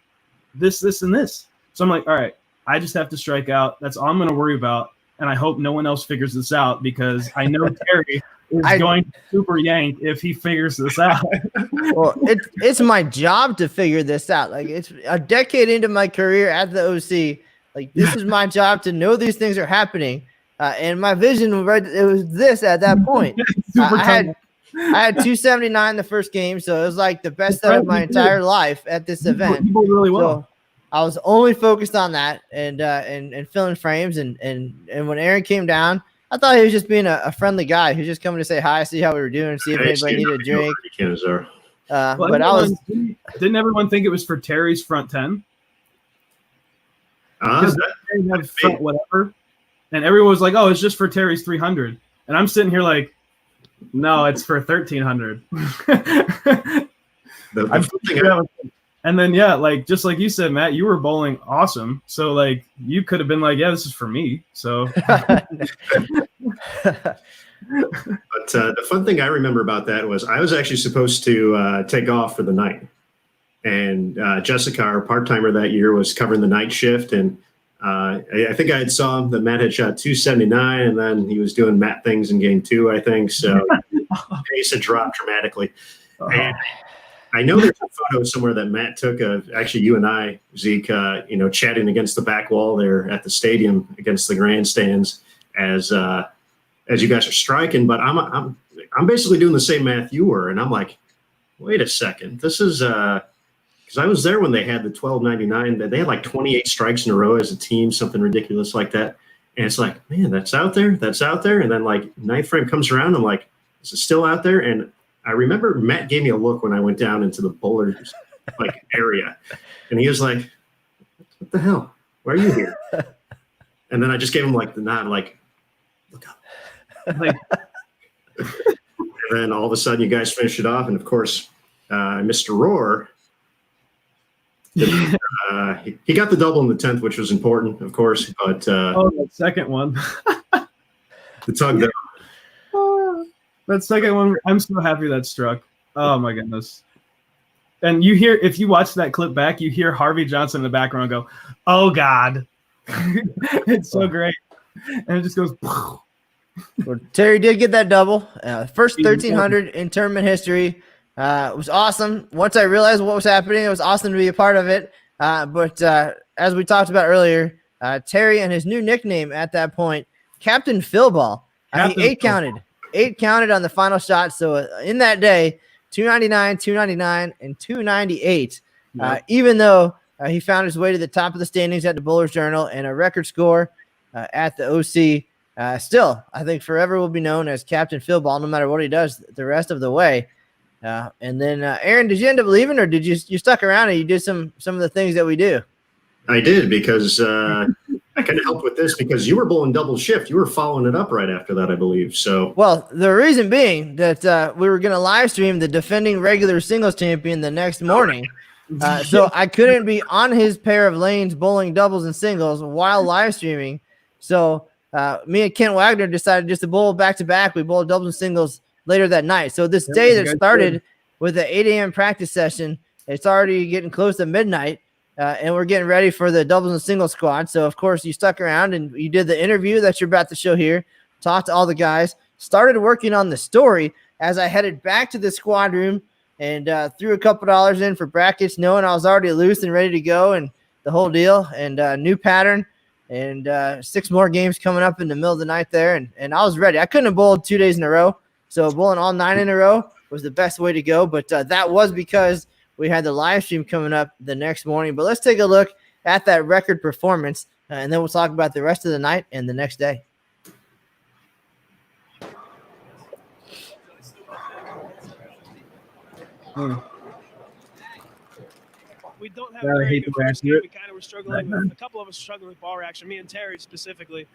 this, and this. So I'm like, all right, I just have to strike out. That's all I'm going to worry about. And I hope no one else figures this out because I know Terry is going to super yank if he figures this out. Well, it's my job to figure this out. Like it's a decade into my career at the OC. Like this is my job to know these things are happening. And my vision it was this at that point. I had 279 the first game, so it was like the best of my entire life at this event. You bowled really well. So I was only focused on that and filling frames. And when Aaron came down, I thought he was just being a friendly guy who's just coming to say hi, see how we were doing, see if anybody needed a drink. Didn't everyone think it was for Terry's front 10? Because Terry had front whatever. And everyone was like, oh, it's just for Terry's 300. And I'm sitting here like, no, it's for 1300. And then, yeah, like just like you said, Matt, you were bowling awesome. So, like, you could have been like, yeah, this is for me. So. But the fun thing I remember about that was I was actually supposed to take off for the night. And Jessica, our part-timer that year, was covering the night shift. And I think I had saw him that Matt had shot 279, and then he was doing Matt things in game 2, I think. So pace had dropped dramatically. And I know there's a photo somewhere that Matt took of actually you and I, Zeke, chatting against the back wall there at the stadium against the grandstands as you guys are striking. But I'm basically doing the same math you were, and I'm like, wait a second, this is because I was there when they had the 1299. They had like 28 strikes in a row as a team, something ridiculous like that. And it's like, man, that's out there. And then like 9th frame comes around. I'm like, is it still out there? And I remember Matt gave me a look when I went down into the bowlers like area, and he was like, "What the hell? Why are you here?" And then I just gave him like the nod, like, "Look up." Like, and then all of a sudden, you guys finished it off, and of course, Mr. Roar. He got the double in the 10th, which was important, of course. But that second one, the tug down. That second one, I'm so happy that struck. Oh my goodness! And you hear, if you watch that clip back, you hear Harvey Johnson in the background go, "Oh God!" It's so great. and it just goes. Well, Terry did get that double. First 1,300 in tournament history. It was awesome. Once I realized what was happening, it was awesome to be a part of it. But as we talked about earlier, Terry and his new nickname at that point, Captain Philball. He eight counted on the final shot. So in that day, 299, 299, and 298. Yep. Even though he found his way to the top of the standings at the Bowler's Journal and a record score at the OC. Still, I think forever will be known as Captain Philball, no matter what he does the rest of the way. And then, Aaron, did you end up leaving, or did you stuck around and you did some of the things that we do? I did, because I kind of helped with this because you were bowling double shift. You were following it up right after that, I believe. So, well, the reason being that we were going to live stream the defending regular singles champion the next morning. So I couldn't be on his pair of lanes bowling doubles and singles while live streaming. So me and Kent Wagner decided just to bowl back to back. We bowled doubles and singles later that night. So this day that started with the 8 a.m. practice session, it's already getting close to midnight, and we're getting ready for the doubles and singles squad. So of course you stuck around and you did the interview that you're about to show here, talked to all the guys, started working on the story as I headed back to the squad room and threw a couple dollars in for brackets, knowing I was already loose and ready to go and the whole deal, and new pattern. And 6 more games coming up in the middle of the night there. And I was ready. I couldn't have bowled 2 days in a row. So bowling all 9 in a row was the best way to go. But that was because we had the live stream coming up the next morning. But let's take a look at that record performance. And then we'll talk about the rest of the night and the next day. We don't have a very good first game. We kind of were struggling with, a couple of us struggling with ball reaction, me and Terry specifically.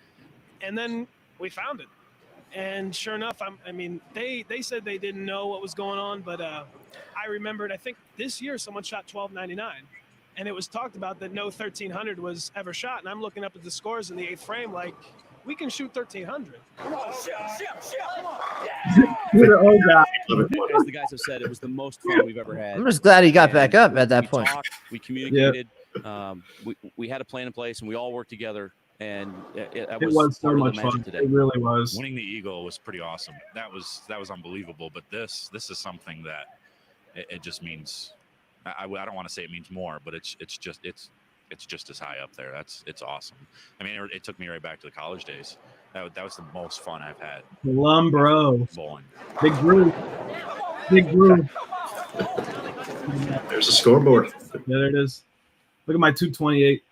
And then we found it. And sure enough, I mean, they said they didn't know what was going on, but I remembered, I think this year someone shot 1299. And it was talked about that no 1,300 was ever shot. And I'm looking up at the scores in the 8th frame like, we can shoot 1,300. Come on, ship, come on. Yeah. As the guys have said, it was the most fun we've ever had. I'm just glad he got back up at that point. We communicated. We had a plan in place, and we all worked together. And it was so much fun. Today. It really was. Winning the Eagle was pretty awesome. That was unbelievable. But this is something that it just means. I don't want to say it means more, but it's just as high up there. It's awesome. I mean, it took me right back to the college days. That was the most fun I've had. Bro. Bowling. Big group. there's a scoreboard. There it is. Look at my 228.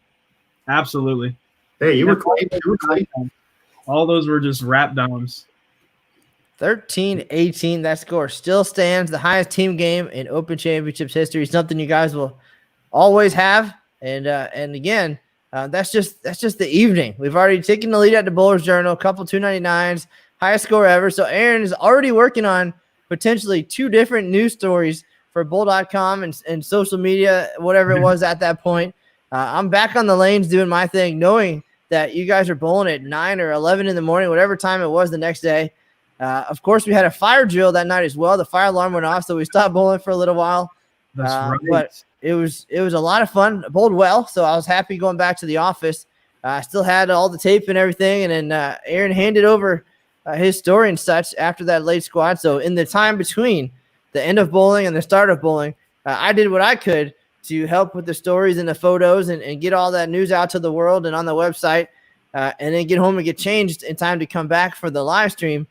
Absolutely. Hey, you were clean. All those were just wrap downs. 13-18. That score still stands the highest team game in Open Championships history. Something you guys will always have. And again, that's just the evening. We've already taken the lead at the Bowler's Journal, a couple 299s, highest score ever. So Aaron is already working on potentially 2 different news stories for Bowl.com and social media, whatever it was at that point. I'm back on the lanes doing my thing, knowing that you guys are bowling at 9 or 11 in the morning, whatever time it was the next day. Of course, we had a fire drill that night as well. The fire alarm went off, so we stopped bowling for a little while. That's right. But it was a lot of fun. I bowled well, so I was happy going back to the office. I still had all the tape and everything, and then Aaron handed over his story and such after that late squad. So in the time between the end of bowling and the start of bowling, I did what I could to help with the stories and the photos and get all that news out to the world and on the website, and then get home and get changed in time to come back for the live stream,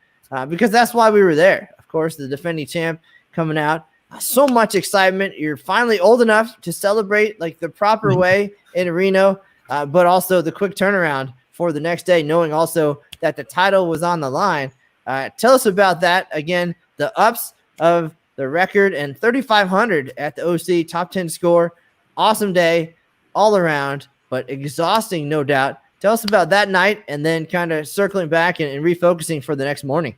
because that's why we were there. Of course, the defending champ coming out. So much excitement. You're finally old enough to celebrate like the proper way in Reno, but also the quick turnaround for the next day, knowing also that the title was on the line. Tell us about that. Again, the ups of the record and 3,500 at the OC, top 10 score. Awesome day all around, but exhausting, no doubt. Tell us about that night and then kind of circling back and refocusing for the next morning.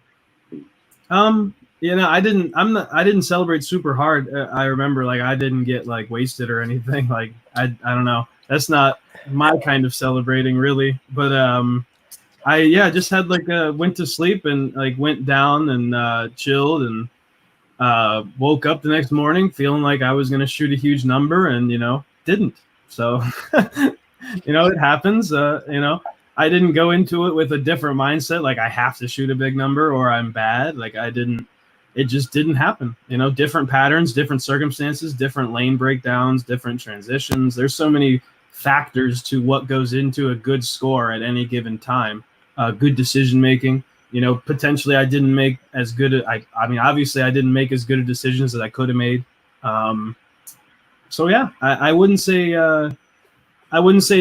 I didn't celebrate super hard. I remember I didn't get wasted or anything. I don't know. That's not my kind of celebrating really. But I just had went to sleep and went down and chilled and woke up the next morning feeling like I was going to shoot a huge number and, didn't. So, it happens. I I didn't go into it with a different mindset, like I have to shoot a big number or I'm bad. Like it just didn't happen. Different patterns, different circumstances, different lane breakdowns, different transitions. There's so many factors to what goes into a good score at any given time. Good decision making. Potentially I didn't make as good. Obviously I didn't make as good of decisions as I could have made. So yeah, I wouldn't say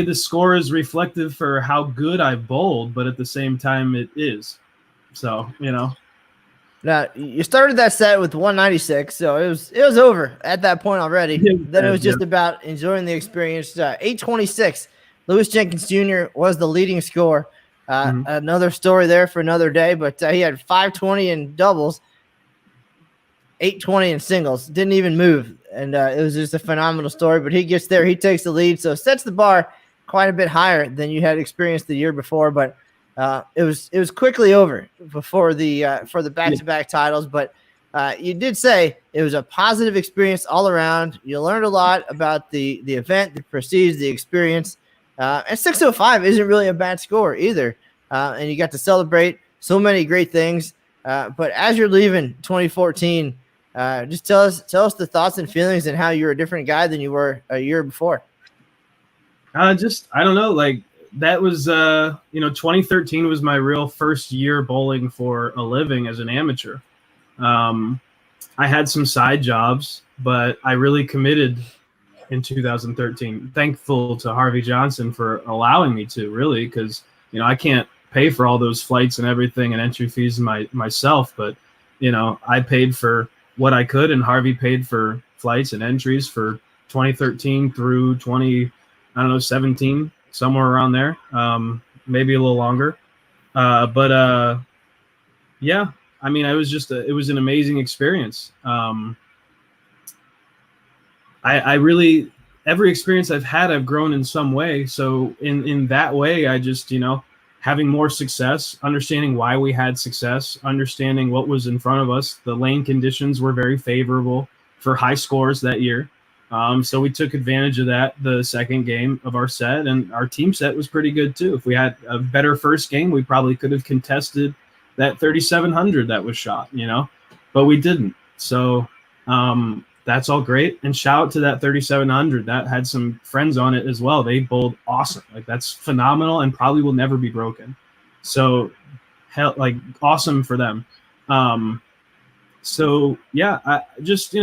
the score is reflective for how good I bowled, but at the same time it is. So Now you started that set with 196, so it was over at that point already. Then it was just about enjoying the experience. 826. Lewis Jenkins Jr. was the leading scorer. Another story there for another day, but he had 520 in doubles, 820 in singles. Didn't even move, and it was just a phenomenal story. But he gets there, he takes the lead, so sets the bar quite a bit higher than you had experienced the year before. But it was quickly over before for the back-to-back titles. But you did say it was a positive experience all around. You learned a lot about the event, the prestige, the experience. And 605 isn't really a bad score either. And you got to celebrate so many great things. But as you're leaving 2014, just tell us the thoughts and feelings and how you're a different guy than you were a year before. I don't know. Like that was, 2013 was my real first year bowling for a living as an amateur. I had some side jobs, but I really committed in 2013. Thankful to Harvey Johnson for allowing me to, really, because I can't pay for all those flights and everything and entry fees myself, but I paid for what I could, and Harvey paid for flights and entries for 2013 through 2017, somewhere around there, maybe a little longer. Yeah, I mean, it was an amazing experience. I really, every experience I've had, I've grown in some way. So in that way, I just, having more success, understanding why we had success, understanding what was in front of us. The lane conditions were very favorable for high scores that year. So we took advantage of that the second game of our set, and our team set was pretty good too. If we had a better first game, we probably could have contested that 3,700 that was shot, but we didn't. So that's all great. And shout out to that 3,700 that had some friends on it as well. They bowled awesome. Like that's phenomenal and probably will never be broken. So awesome for them. So yeah, I just,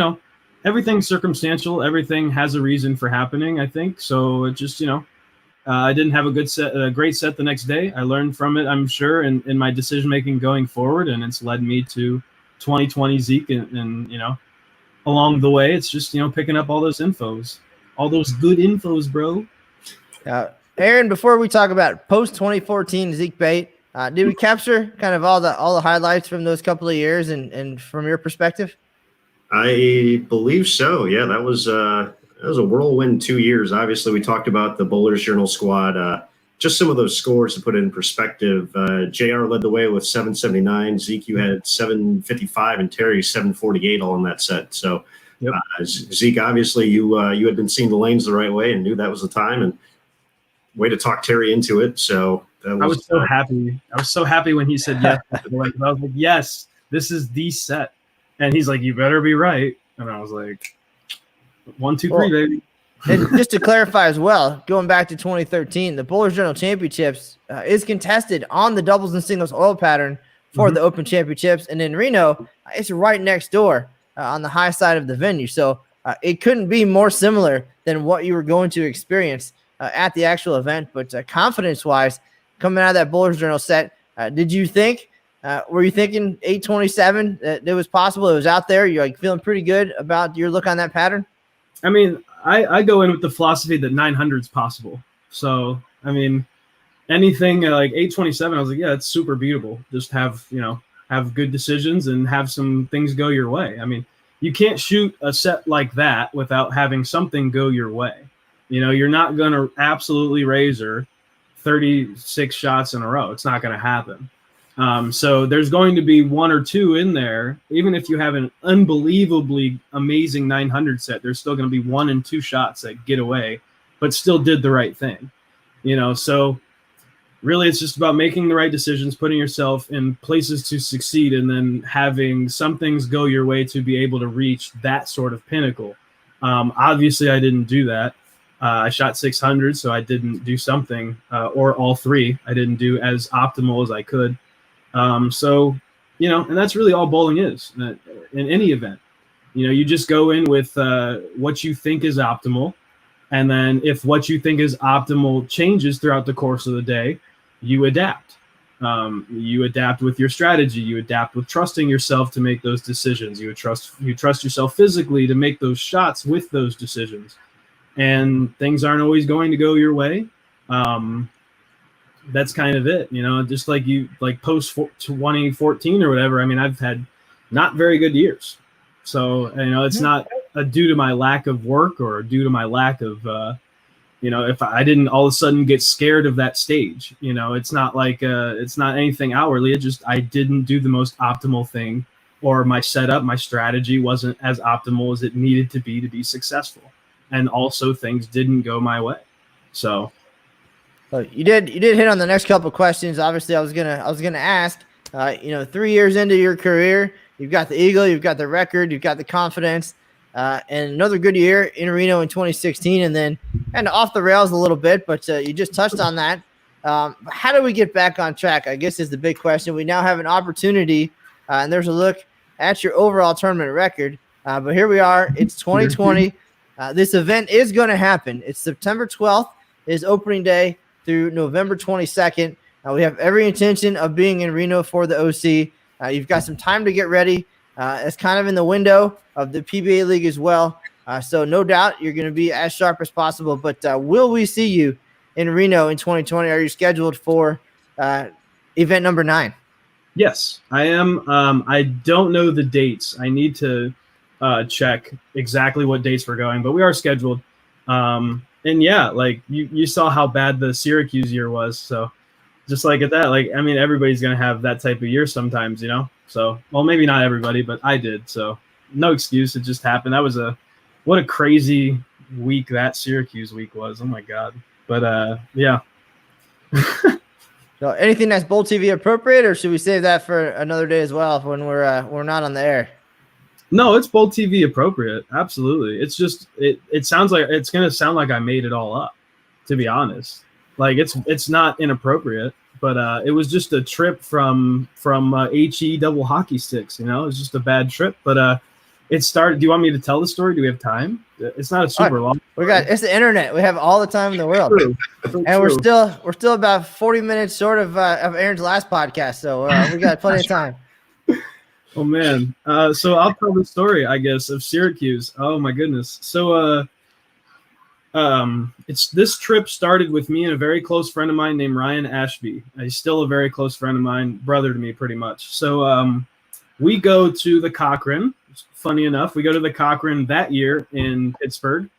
everything's circumstantial. Everything has a reason for happening, I think. So it just, I didn't have a great set the next day. I learned from it, I'm sure, in my decision-making going forward. And it's led me to 2020 Zeke and along the way, it's just, picking up all those infos, all those good infos, bro. Aaron, before we talk about post 2014 Zeke Bayt, did we capture kind of all the highlights from those couple of years and from your perspective? I believe so. Yeah, that was a whirlwind 2 years. Obviously, we talked about the Bowlers Journal squad. Just some of those scores to put it in perspective. JR led the way with 779. Zeke, you had 755, and Terry 748 all in that set. So, yep. Zeke, obviously, you had been seeing the lanes the right way and knew that was the time. And way to talk Terry into it. So I was so happy. I was so happy when he said yes. I was like, yes, this is the set. And he's like, you better be right. And I was like, 1, 2, 3, baby. And just to clarify as well, going back to 2013, the Bowlers Journal Championships is contested on the doubles and singles oil pattern for the Open Championships. And in Reno, it's right next door on the high side of the venue. So it couldn't be more similar than what you were going to experience at the actual event. But confidence-wise, coming out of that Bowlers Journal set, did you think, were you thinking 827 that it was possible? It was out there. You're like feeling pretty good about your look on that pattern? I mean, I go in with the philosophy that 900 is possible. So, I mean, anything like 827, I was like, yeah, it's super beatable. Just have good decisions and have some things go your way. I mean, you can't shoot a set like that without having something go your way. You're not going to absolutely razor 36 shots in a row. It's not going to happen. So there's going to be 1 or 2 in there. Even if you have an unbelievably amazing 900 set, there's still going to be 1 and 2 shots that get away, but still did the right thing. So really it's just about making the right decisions, putting yourself in places to succeed, and then having some things go your way to be able to reach that sort of pinnacle. Obviously, I didn't do that. I shot 600, so I didn't do something, or all three. I didn't do as optimal as I could. So, and that's really all bowling is in any event. You just go in with what you think is optimal. And then if what you think is optimal changes throughout the course of the day, you adapt. You adapt with your strategy. You adapt with trusting yourself to make those decisions. You trust yourself physically to make those shots with those decisions. And things aren't always going to go your way. That's kind of it, just like post 2014 or whatever. I mean, I've had not very good years. So, it's not due to my lack of work or due to my lack of, if I didn't all of a sudden get scared of that stage, it's not like it's not anything outwardly. It just I didn't do the most optimal thing, or my setup, my strategy wasn't as optimal as it needed to be successful. And also things didn't go my way. So you did hit on the next couple of questions. Obviously, I was gonna ask. 3 years into your career, you've got the eagle, you've got the record, you've got the confidence, and another good year in Reno in 2016, and then kind of off the rails a little bit. But you just touched on that. How do we get back on track, I guess, is the big question. We now have an opportunity, and there's a look at your overall tournament record. But here we are. It's 2020. This event is going to happen. It's September 12th is opening day through November 22nd. We have every intention of being in Reno for the OC. You've got some time to get ready. It's kind of in the window of the PBA League as well. So no doubt you're going to be as sharp as possible. But will we see you in Reno in 2020? Are you scheduled for event number 9? Yes, I am. I don't know the dates. I need to check exactly what dates we're going, but we are scheduled. And yeah, like you saw how bad the Syracuse year was. So just like at that, everybody's going to have that type of year sometimes, So, well, maybe not everybody, but I did. So no excuse. It just happened. That was what a crazy week that Syracuse week was. Oh my God. But yeah. So anything that's Bowl TV appropriate, or should we save that for another day as well when we're not on the air? No, it's Bowl TV appropriate. Absolutely. It's just it sounds like it's going to sound like I made it all up, to be honest. Like it's not inappropriate, but it was just a trip from HE double hockey sticks. It was just a bad trip, but it started. Do you want me to tell the story? Do we have time? It's not a super long. It's the internet. We have all the time in the world, True. And we're still about 40 minutes short of Aaron's last podcast, so we got plenty of time. Oh man. So I'll tell the story, I guess, of Syracuse. Oh my goodness. So this trip started with me and a very close friend of mine named Ryan Ashby. He's still a very close friend of mine, brother to me pretty much. So we go to the Cochrane. Funny enough, we go to the Cochrane that year in Pittsburgh,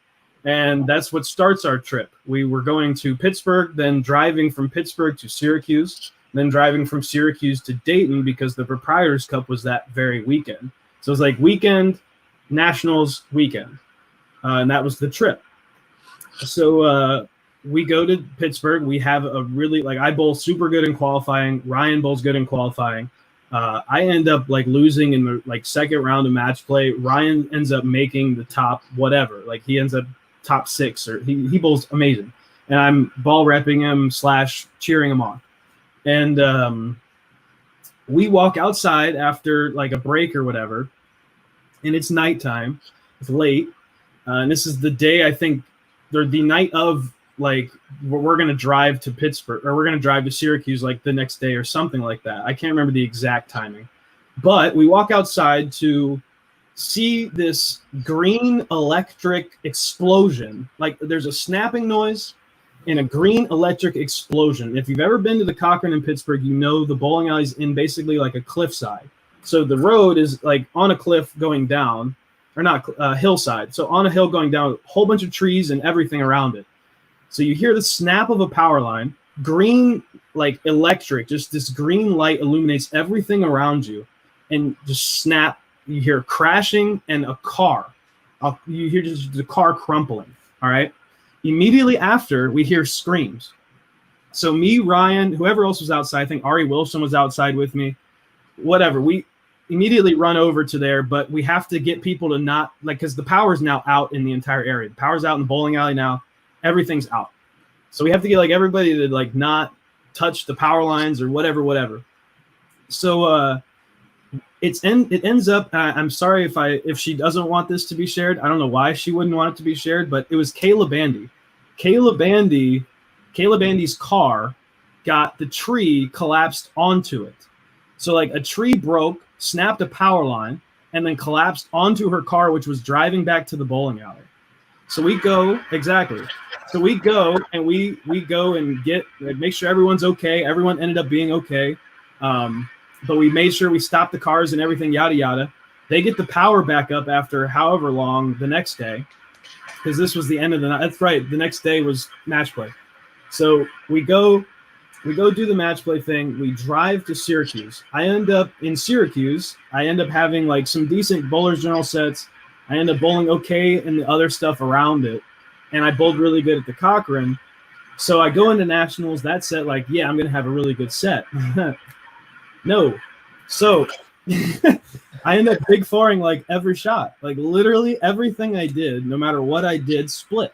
and that's what starts our trip. We were going to Pittsburgh, then driving from Pittsburgh to Syracuse, then driving from Syracuse to Dayton because the Proprietors' Cup was that very weekend. So it was like weekend, Nationals weekend, and that was the trip. So we go to Pittsburgh. We have a really I bowl super good in qualifying. Ryan bowls good in qualifying. I end up losing in the second round of match play. Ryan ends up making the top whatever. He ends up top 6 or he bowls amazing. And I'm ball repping him / cheering him on. And we walk outside after a break or whatever, and it's nighttime. It's late. And this is the day I think the night of we're going to drive to Pittsburgh or we're going to drive to Syracuse the next day or something like that. I can't remember the exact timing, but we walk outside to see this green electric explosion. There's a snapping noise and a green electric explosion. If you've ever been to the Cochrane in Pittsburgh, the bowling alley's in basically a cliffside. So the road is on a cliff going down, or not a hillside. So on a hill going down, a whole bunch of trees and everything around it. So you hear the snap of a power line, green, electric, just this green light illuminates everything around you, and just snap. You hear crashing and a car. You hear just the car crumpling. All right. Immediately after, we hear screams. So me, Ryan, whoever else was outside, I think Ari Wilson was outside with me. Whatever. We immediately run over to there, but we have to get people to not because the power's now out in the entire area. The power's out in the bowling alley now. Everything's out. So we have to get everybody to not touch the power lines or whatever. So it ends up. I'm sorry if she doesn't want this to be shared. I don't know why she wouldn't want it to be shared, but it was Kayla Bandy. Kayla Bandy's car got the tree collapsed onto it. So a tree broke, snapped a power line, and then collapsed onto her car, which was driving back to the bowling alley. So we go So we go and we go and make sure everyone's okay. Everyone ended up being okay. But we made sure we stopped the cars and everything, yada, yada. They get the power back up after however long the next day, because this was the end of the night. That's right. The next day was match play. So we go do the match play thing. We drive to Syracuse. I end up in Syracuse. I end up having some decent bowler's journal sets. I end up bowling okay and the other stuff around it. And I bowled really good at the Cochrane. So I go into nationals. That set, I'm going to have a really good set. No. So I end up big fouring every shot. Literally everything I did, no matter what I did, split.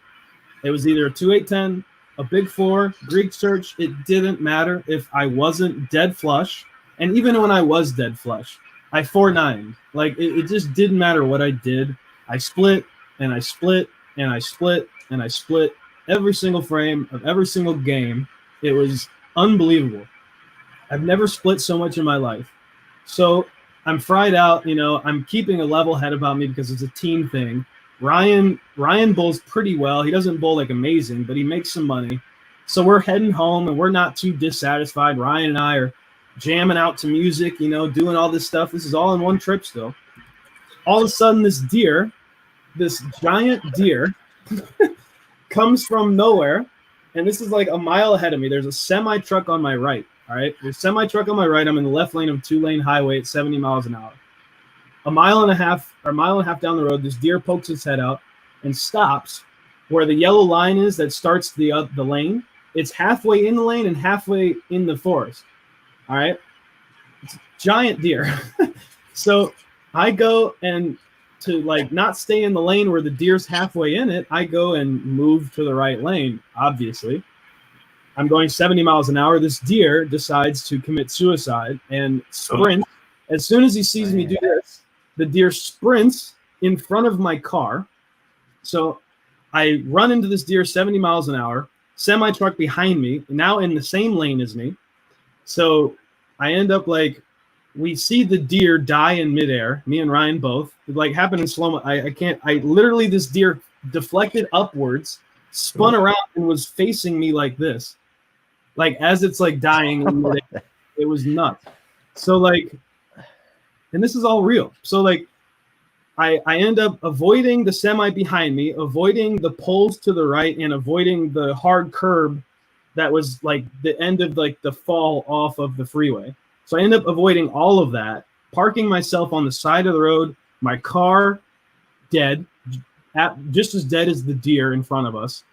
It was either a 2-8-10, a big four, Greek church. It didn't matter if I wasn't dead flush. And even when I was dead flush, I 4-9'd. It just didn't matter what I did. I split and I split and I split and I split every single frame of every single game. It was unbelievable. I've never split so much in my life. So I'm fried out. I'm keeping a level head about me because it's a team thing. Ryan bowls pretty well. He doesn't bowl amazing, but he makes some money. So we're heading home and we're not too dissatisfied. Ryan and I are jamming out to music, doing all this stuff. This is all in one trip still. All of a sudden, this giant deer comes from nowhere. And this is a mile ahead of me. There's a semi truck on my right. All right. There's a semi truck on my right. I'm in the left lane of a 2-lane highway at 70 miles an hour. A mile and a half down the road, this deer pokes its head out and stops where the yellow line is that starts the lane. It's halfway in the lane and halfway in the forest. All right. It's a giant deer. So I go and to not stay in the lane where the deer's halfway in it, I go and move to the right lane, obviously. I'm going 70 miles an hour. This deer decides to commit suicide and sprint. As soon as he sees me do this, the deer sprints in front of my car. So I run into this deer 70 miles an hour, semi-truck behind me, now in the same lane as me. So I end up we see the deer die in midair, me and Ryan both. It happened in slow-mo. Literally this deer deflected upwards, spun around and was facing me like this. As it's dying in midair. It was nuts. So and this is all real. So I end up avoiding the semi behind me, avoiding the poles to the right, and avoiding the hard curb that was the end of the fall off of the freeway. So I end up avoiding all of that, parking myself on the side of the road, my car dead, just as dead as the deer in front of us.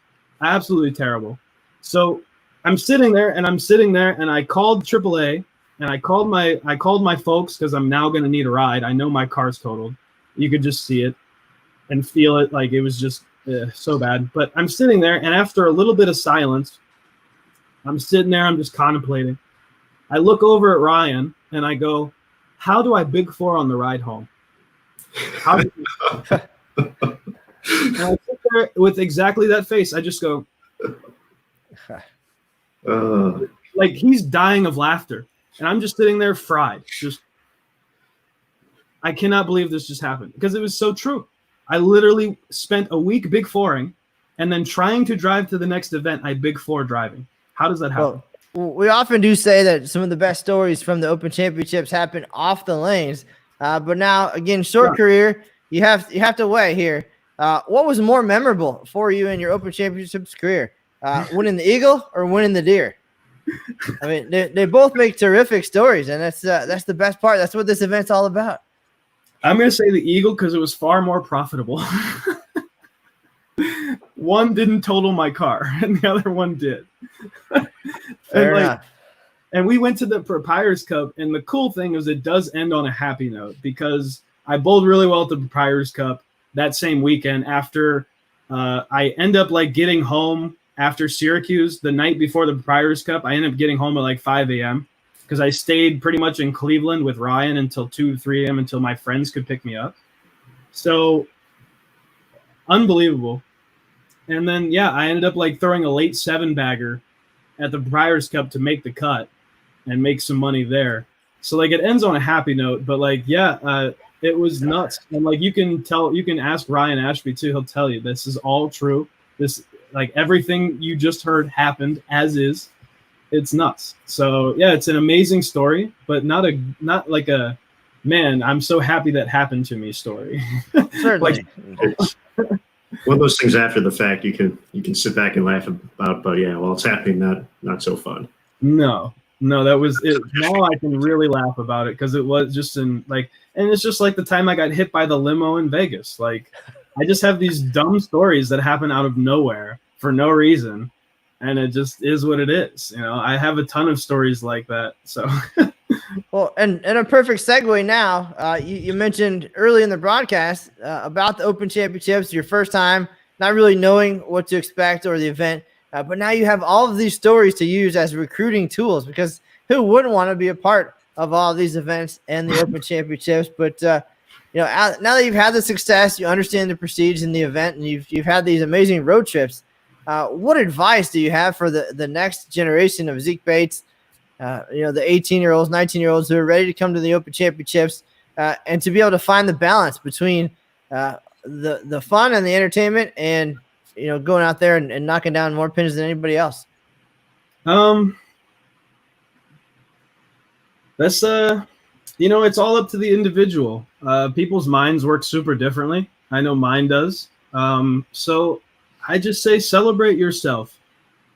Absolutely terrible. So I'm sitting there and I called AAA. And I called my folks because I'm now going to need a ride. I know my car's totaled. You could just see it and feel it. It was just so bad. But I'm sitting there, and after a little bit of silence, I'm sitting there. I'm just contemplating. I look over at Ryan, and I go, how do I big four on the ride home? And I sit there with exactly that face. I just go, he's dying of laughter. And I'm just sitting there fried. I cannot believe this just happened because it was so true. I literally spent a week big fouring and then trying to drive to the next event. I big four driving. How does that happen? Well, we often do say that some of the best stories from the Open Championships happen off the lanes. But now, again, short career, you have to weigh here. What was more memorable for you in your Open Championships career? Winning the eagle or winning the deer? I mean, they both make terrific stories, and that's the best part. That's what this event's all about. I'm going to say the eagle because it was far more profitable. One didn't total my car, and the other one did. Fair enough. And we went to the Papyrus Cup, and the cool thing is it does end on a happy note because I bowled really well at the Papyrus Cup that same weekend after I end up like getting home after Syracuse the night before the Papyrus Cup. I ended up getting home at like 5 a.m. because I stayed pretty much in Cleveland with Ryan until 2, 3 a.m. until my friends could pick me up. So unbelievable. And then, yeah, I ended up like throwing a late 7-bagger at the Papyrus Cup to make the cut and make some money there. So like it ends on a happy note, but like, yeah, it was nuts. And like, you can ask Ryan Ashby too. He'll tell you this is all true. This, like everything you just heard happened as is. It's nuts. So yeah, it's an amazing story, but not like a, man, I'm so happy that happened to me story. Certainly. It's one of those things after the fact you can sit back and laugh about, but yeah, while it's happening, not so fun. No, that was it. Now I can really laugh about it because it was just and it's just like the time I got hit by the limo in Vegas. Like, I just have these dumb stories that happen out of nowhere for no reason, and it just is what it is. You know, I have a ton of stories like that. So, well, and a perfect segue now. You mentioned early in the broadcast about the Open Championships, your first time, not really knowing what to expect or the event. But now you have all of these stories to use as recruiting tools because who wouldn't want to be a part of all of these events and the Open Championships? But now that you've had the success, you understand the procedures in the event, and you've had these amazing road trips. What advice do you have for the next generation of Zeke Bayts? The 18-year-olds, 19-year-olds who are ready to come to the Open Championships and to be able to find the balance between the fun and the entertainment and going out there and knocking down more pins than anybody else. That's it's all up to the individual. People's minds work super differently. I know mine does. So I just say celebrate yourself.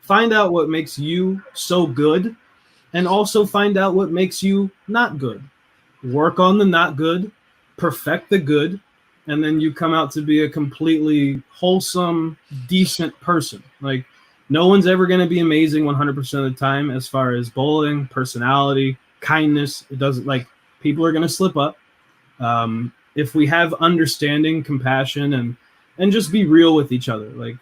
Find out what makes you so good, and also find out what makes you not good. Work on the not good, perfect the good, and then you come out to be a completely wholesome, decent person. Like, no one's ever going to be amazing 100% of the time as far as bowling, personality, kindness. It doesn't, like, people are going to slip up. If we have understanding, compassion, and just be real with each other. Like,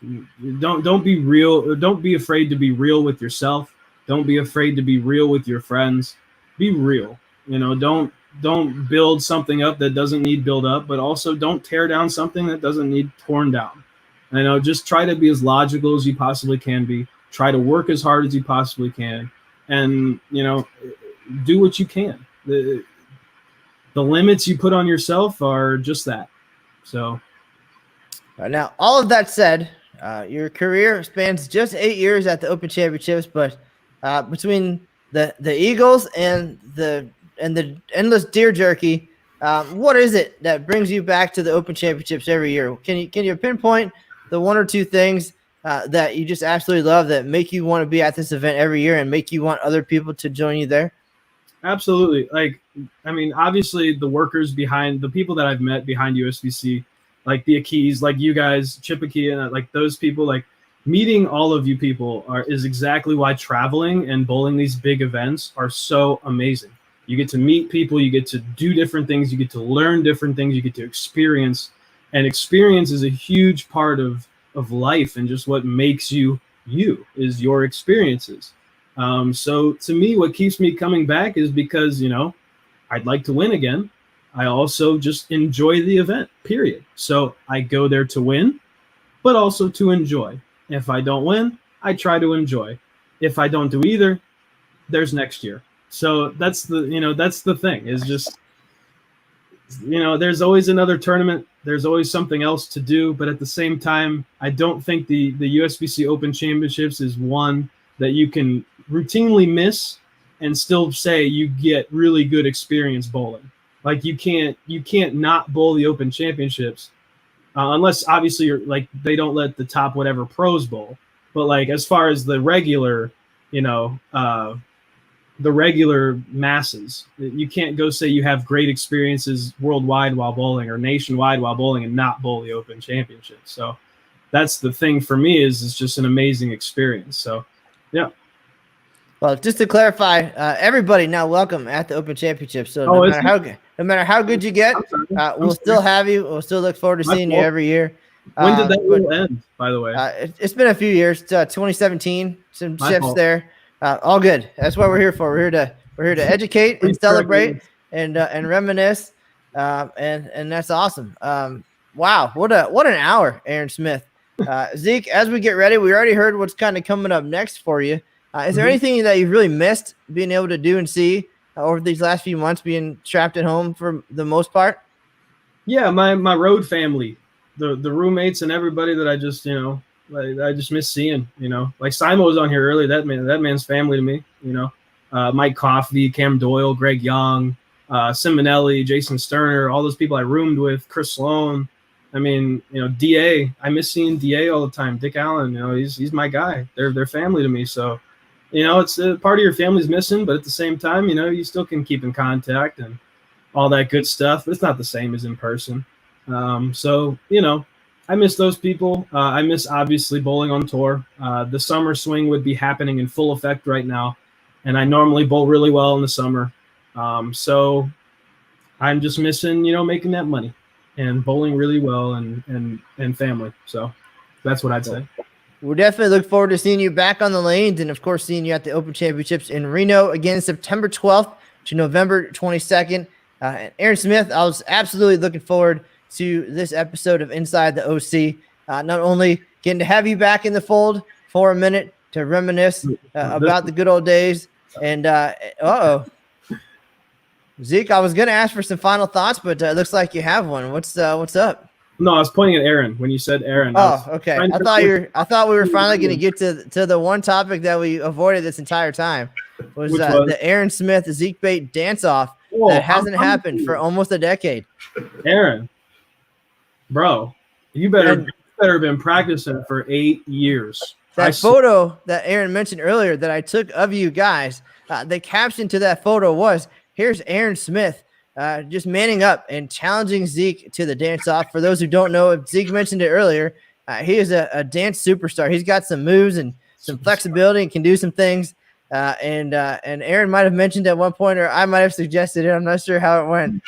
don't be real, or don't be afraid to be real with yourself. Don't be afraid to be real with your friends. Be real. Don't build something up that doesn't need build up, but also don't tear down something that doesn't need torn down. Just try to be as logical as you possibly can be. Try to work as hard as you possibly can, and do what you can. The limits you put on yourself are just that. So, now all of that said, your career spans just 8 years at the Open Championships, but between the Eagles and the endless deer jerky, what is it that brings you back to the Open Championships every year? Can you pinpoint the one or two things that you just absolutely love that make you want to be at this event every year and make you want other people to join you there? Absolutely. Obviously the workers behind, the people that I've met behind USBC, like the Akis, like you guys, Chipaki, and like those people, like meeting all of you people is exactly why traveling and bowling these big events are so amazing. You get to meet people, you get to do different things, you get to learn different things, you get to experience. And experience is a huge part of life, and just what makes you is your experiences. So to me, what keeps me coming back is because, I'd like to win again. I also just enjoy the event, period. So I go there to win, but also to enjoy. If I don't win, I try to enjoy. If I don't do either, there's next year. So that's the thing, is just, there's always another tournament. There's always something else to do. But at the same time, I don't think the USBC Open Championships is one that you can routinely miss and still say you get really good experience bowling. Like, you can't not bowl the Open Championships unless obviously you're like, they don't let the top whatever pros bowl. But like, as far as the regular, the regular masses, you can't go say you have great experiences worldwide while bowling or nationwide while bowling and not bowl the Open Championship. So that's the thing for me, is it's just an amazing experience. So, yeah. Well, just to clarify, everybody now welcome at the Open Championship. So no matter how good you get, we'll still have you. We'll still look forward to seeing you every year. When did that rule end, by the way? It's been a few years. 2017, some shifts there. All good. That's what we're here for. We're here to educate and celebrate and reminisce. And that's awesome. Wow, what an hour, Aaron Smith. Zeke, as we get ready, we already heard what's kind of coming up next for you. Is there anything that you've really missed being able to do and see over these last few months, being trapped at home for the most part? Yeah, my road family, the roommates and everybody that I just I just miss seeing. Like Simon was on here earlier. That man's family to me. Mike Coffey, Cam Doyle, Greg Young, Simonelli, Jason Sterner, all those people I roomed with, Chris Sloan. I mean, DA. I miss seeing DA all the time. Dick Allen. He's my guy. They're family to me. So. It's a part of your family's missing, but at the same time, you still can keep in contact and all that good stuff. But it's not the same as in person. So, I miss those people. I miss, obviously, bowling on tour. The summer swing would be happening in full effect right now, and I normally bowl really well in the summer. So I'm just missing, making that money and bowling really well and family. So that's what I'd say. We'll definitely look forward to seeing you back on the lanes and, of course, seeing you at the Open Championships in Reno again, September 12th to November 22nd. And Aaron Smith, I was absolutely looking forward to this episode of Inside the OC. Not only getting to have you back in the fold for a minute to reminisce about the good old days. And, Zeke, I was going to ask for some final thoughts, but it looks like you have one. What's up? No, I was pointing at Aaron when you said Aaron. Oh, okay. I thought we were finally going to get to the one topic that we avoided this entire time was the Aaron Smith Zeke Bayt dance off that hasn't happened for almost a decade. Aaron, bro, you better have been practicing for 8 years. That photo that Aaron mentioned earlier that I took of you guys, the caption to that photo was, "Here's Aaron Smith." Just manning up and challenging Zeke to the dance off. For those who don't know, if Zeke mentioned it earlier, he is a dance superstar. He's got some moves and some flexibility and can do some things. And Aaron might have mentioned at one point, or I might have suggested it. I'm not sure how it went.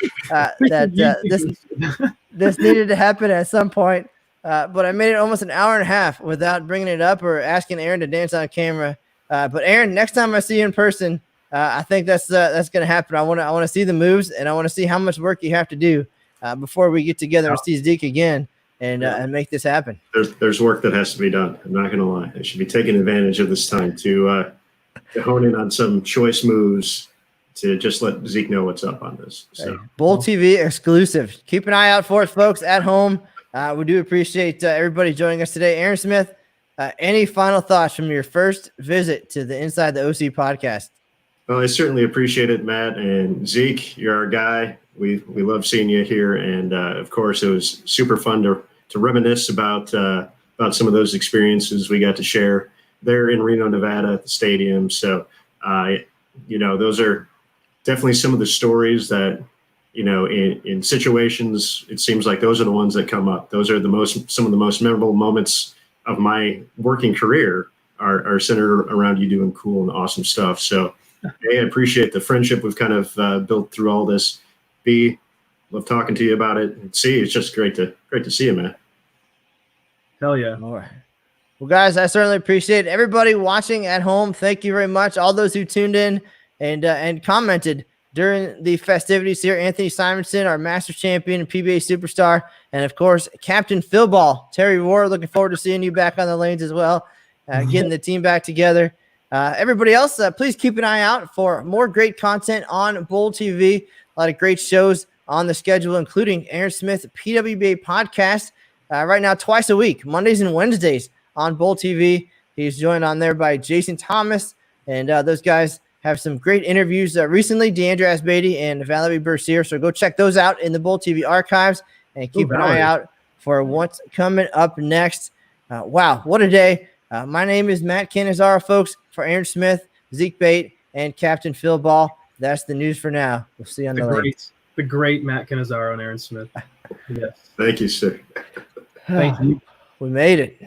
This needed to happen at some point. But I made it almost an hour and a half without bringing it up or asking Aaron to dance on camera. But Aaron, next time I see you in person, I think that's going to happen. I want to see the moves, and I want to see how much work you have to do before we get together and see Zeke again and make this happen. There's work that has to be done. I'm not going to lie. I should be taking advantage of this time to hone in on some choice moves to just let Zeke know what's up on this. So Bowl TV exclusive. Keep an eye out for it, folks, at home. We do appreciate everybody joining us today. Aaron Smith, any final thoughts from your first visit to the Inside the OC podcast? Well, I certainly appreciate it, Matt and Zeke. You're our guy. We love seeing you here, and of course, it was super fun to reminisce about some of those experiences we got to share there in Reno, Nevada, at the stadium. So, those are definitely some of the stories that in situations, it seems like those are the ones that come up. Those are some of the most memorable moments of my working career are centered around you doing cool and awesome stuff. So. A, I appreciate the friendship we've kind of built through all this. B, love talking to you about it. And C, it's just great to see you, man. Hell yeah. All right. Well, guys, I certainly appreciate it. Everybody watching at home, thank you very much. All those who tuned in and commented during the festivities here. Anthony Simonson, our Masters champion and PBA superstar. And, of course, Captain Phil Ball, Terry Ward, looking forward to seeing you back on the lanes as well, getting the team back together. Everybody else, please keep an eye out for more great content on Bowl TV. A lot of great shows on the schedule, including Aaron Smith PWBA podcast right now twice a week, Mondays and Wednesdays on Bowl TV. He's joined on there by Jason Thomas, and those guys have some great interviews recently, Deandra Asbeatty and Valerie Bercier. So go check those out in the Bowl TV archives and keep an eye out for what's coming up next. Wow, what a day. My name is Matt Canizaro, folks. For Aaron Smith, Zeke Bayt, and Captain Phil Ball, that's the news for now. We'll see you on the lanes. The great Matt Canizaro and Aaron Smith. Yes. Thank you, sir. Thank you. We made it.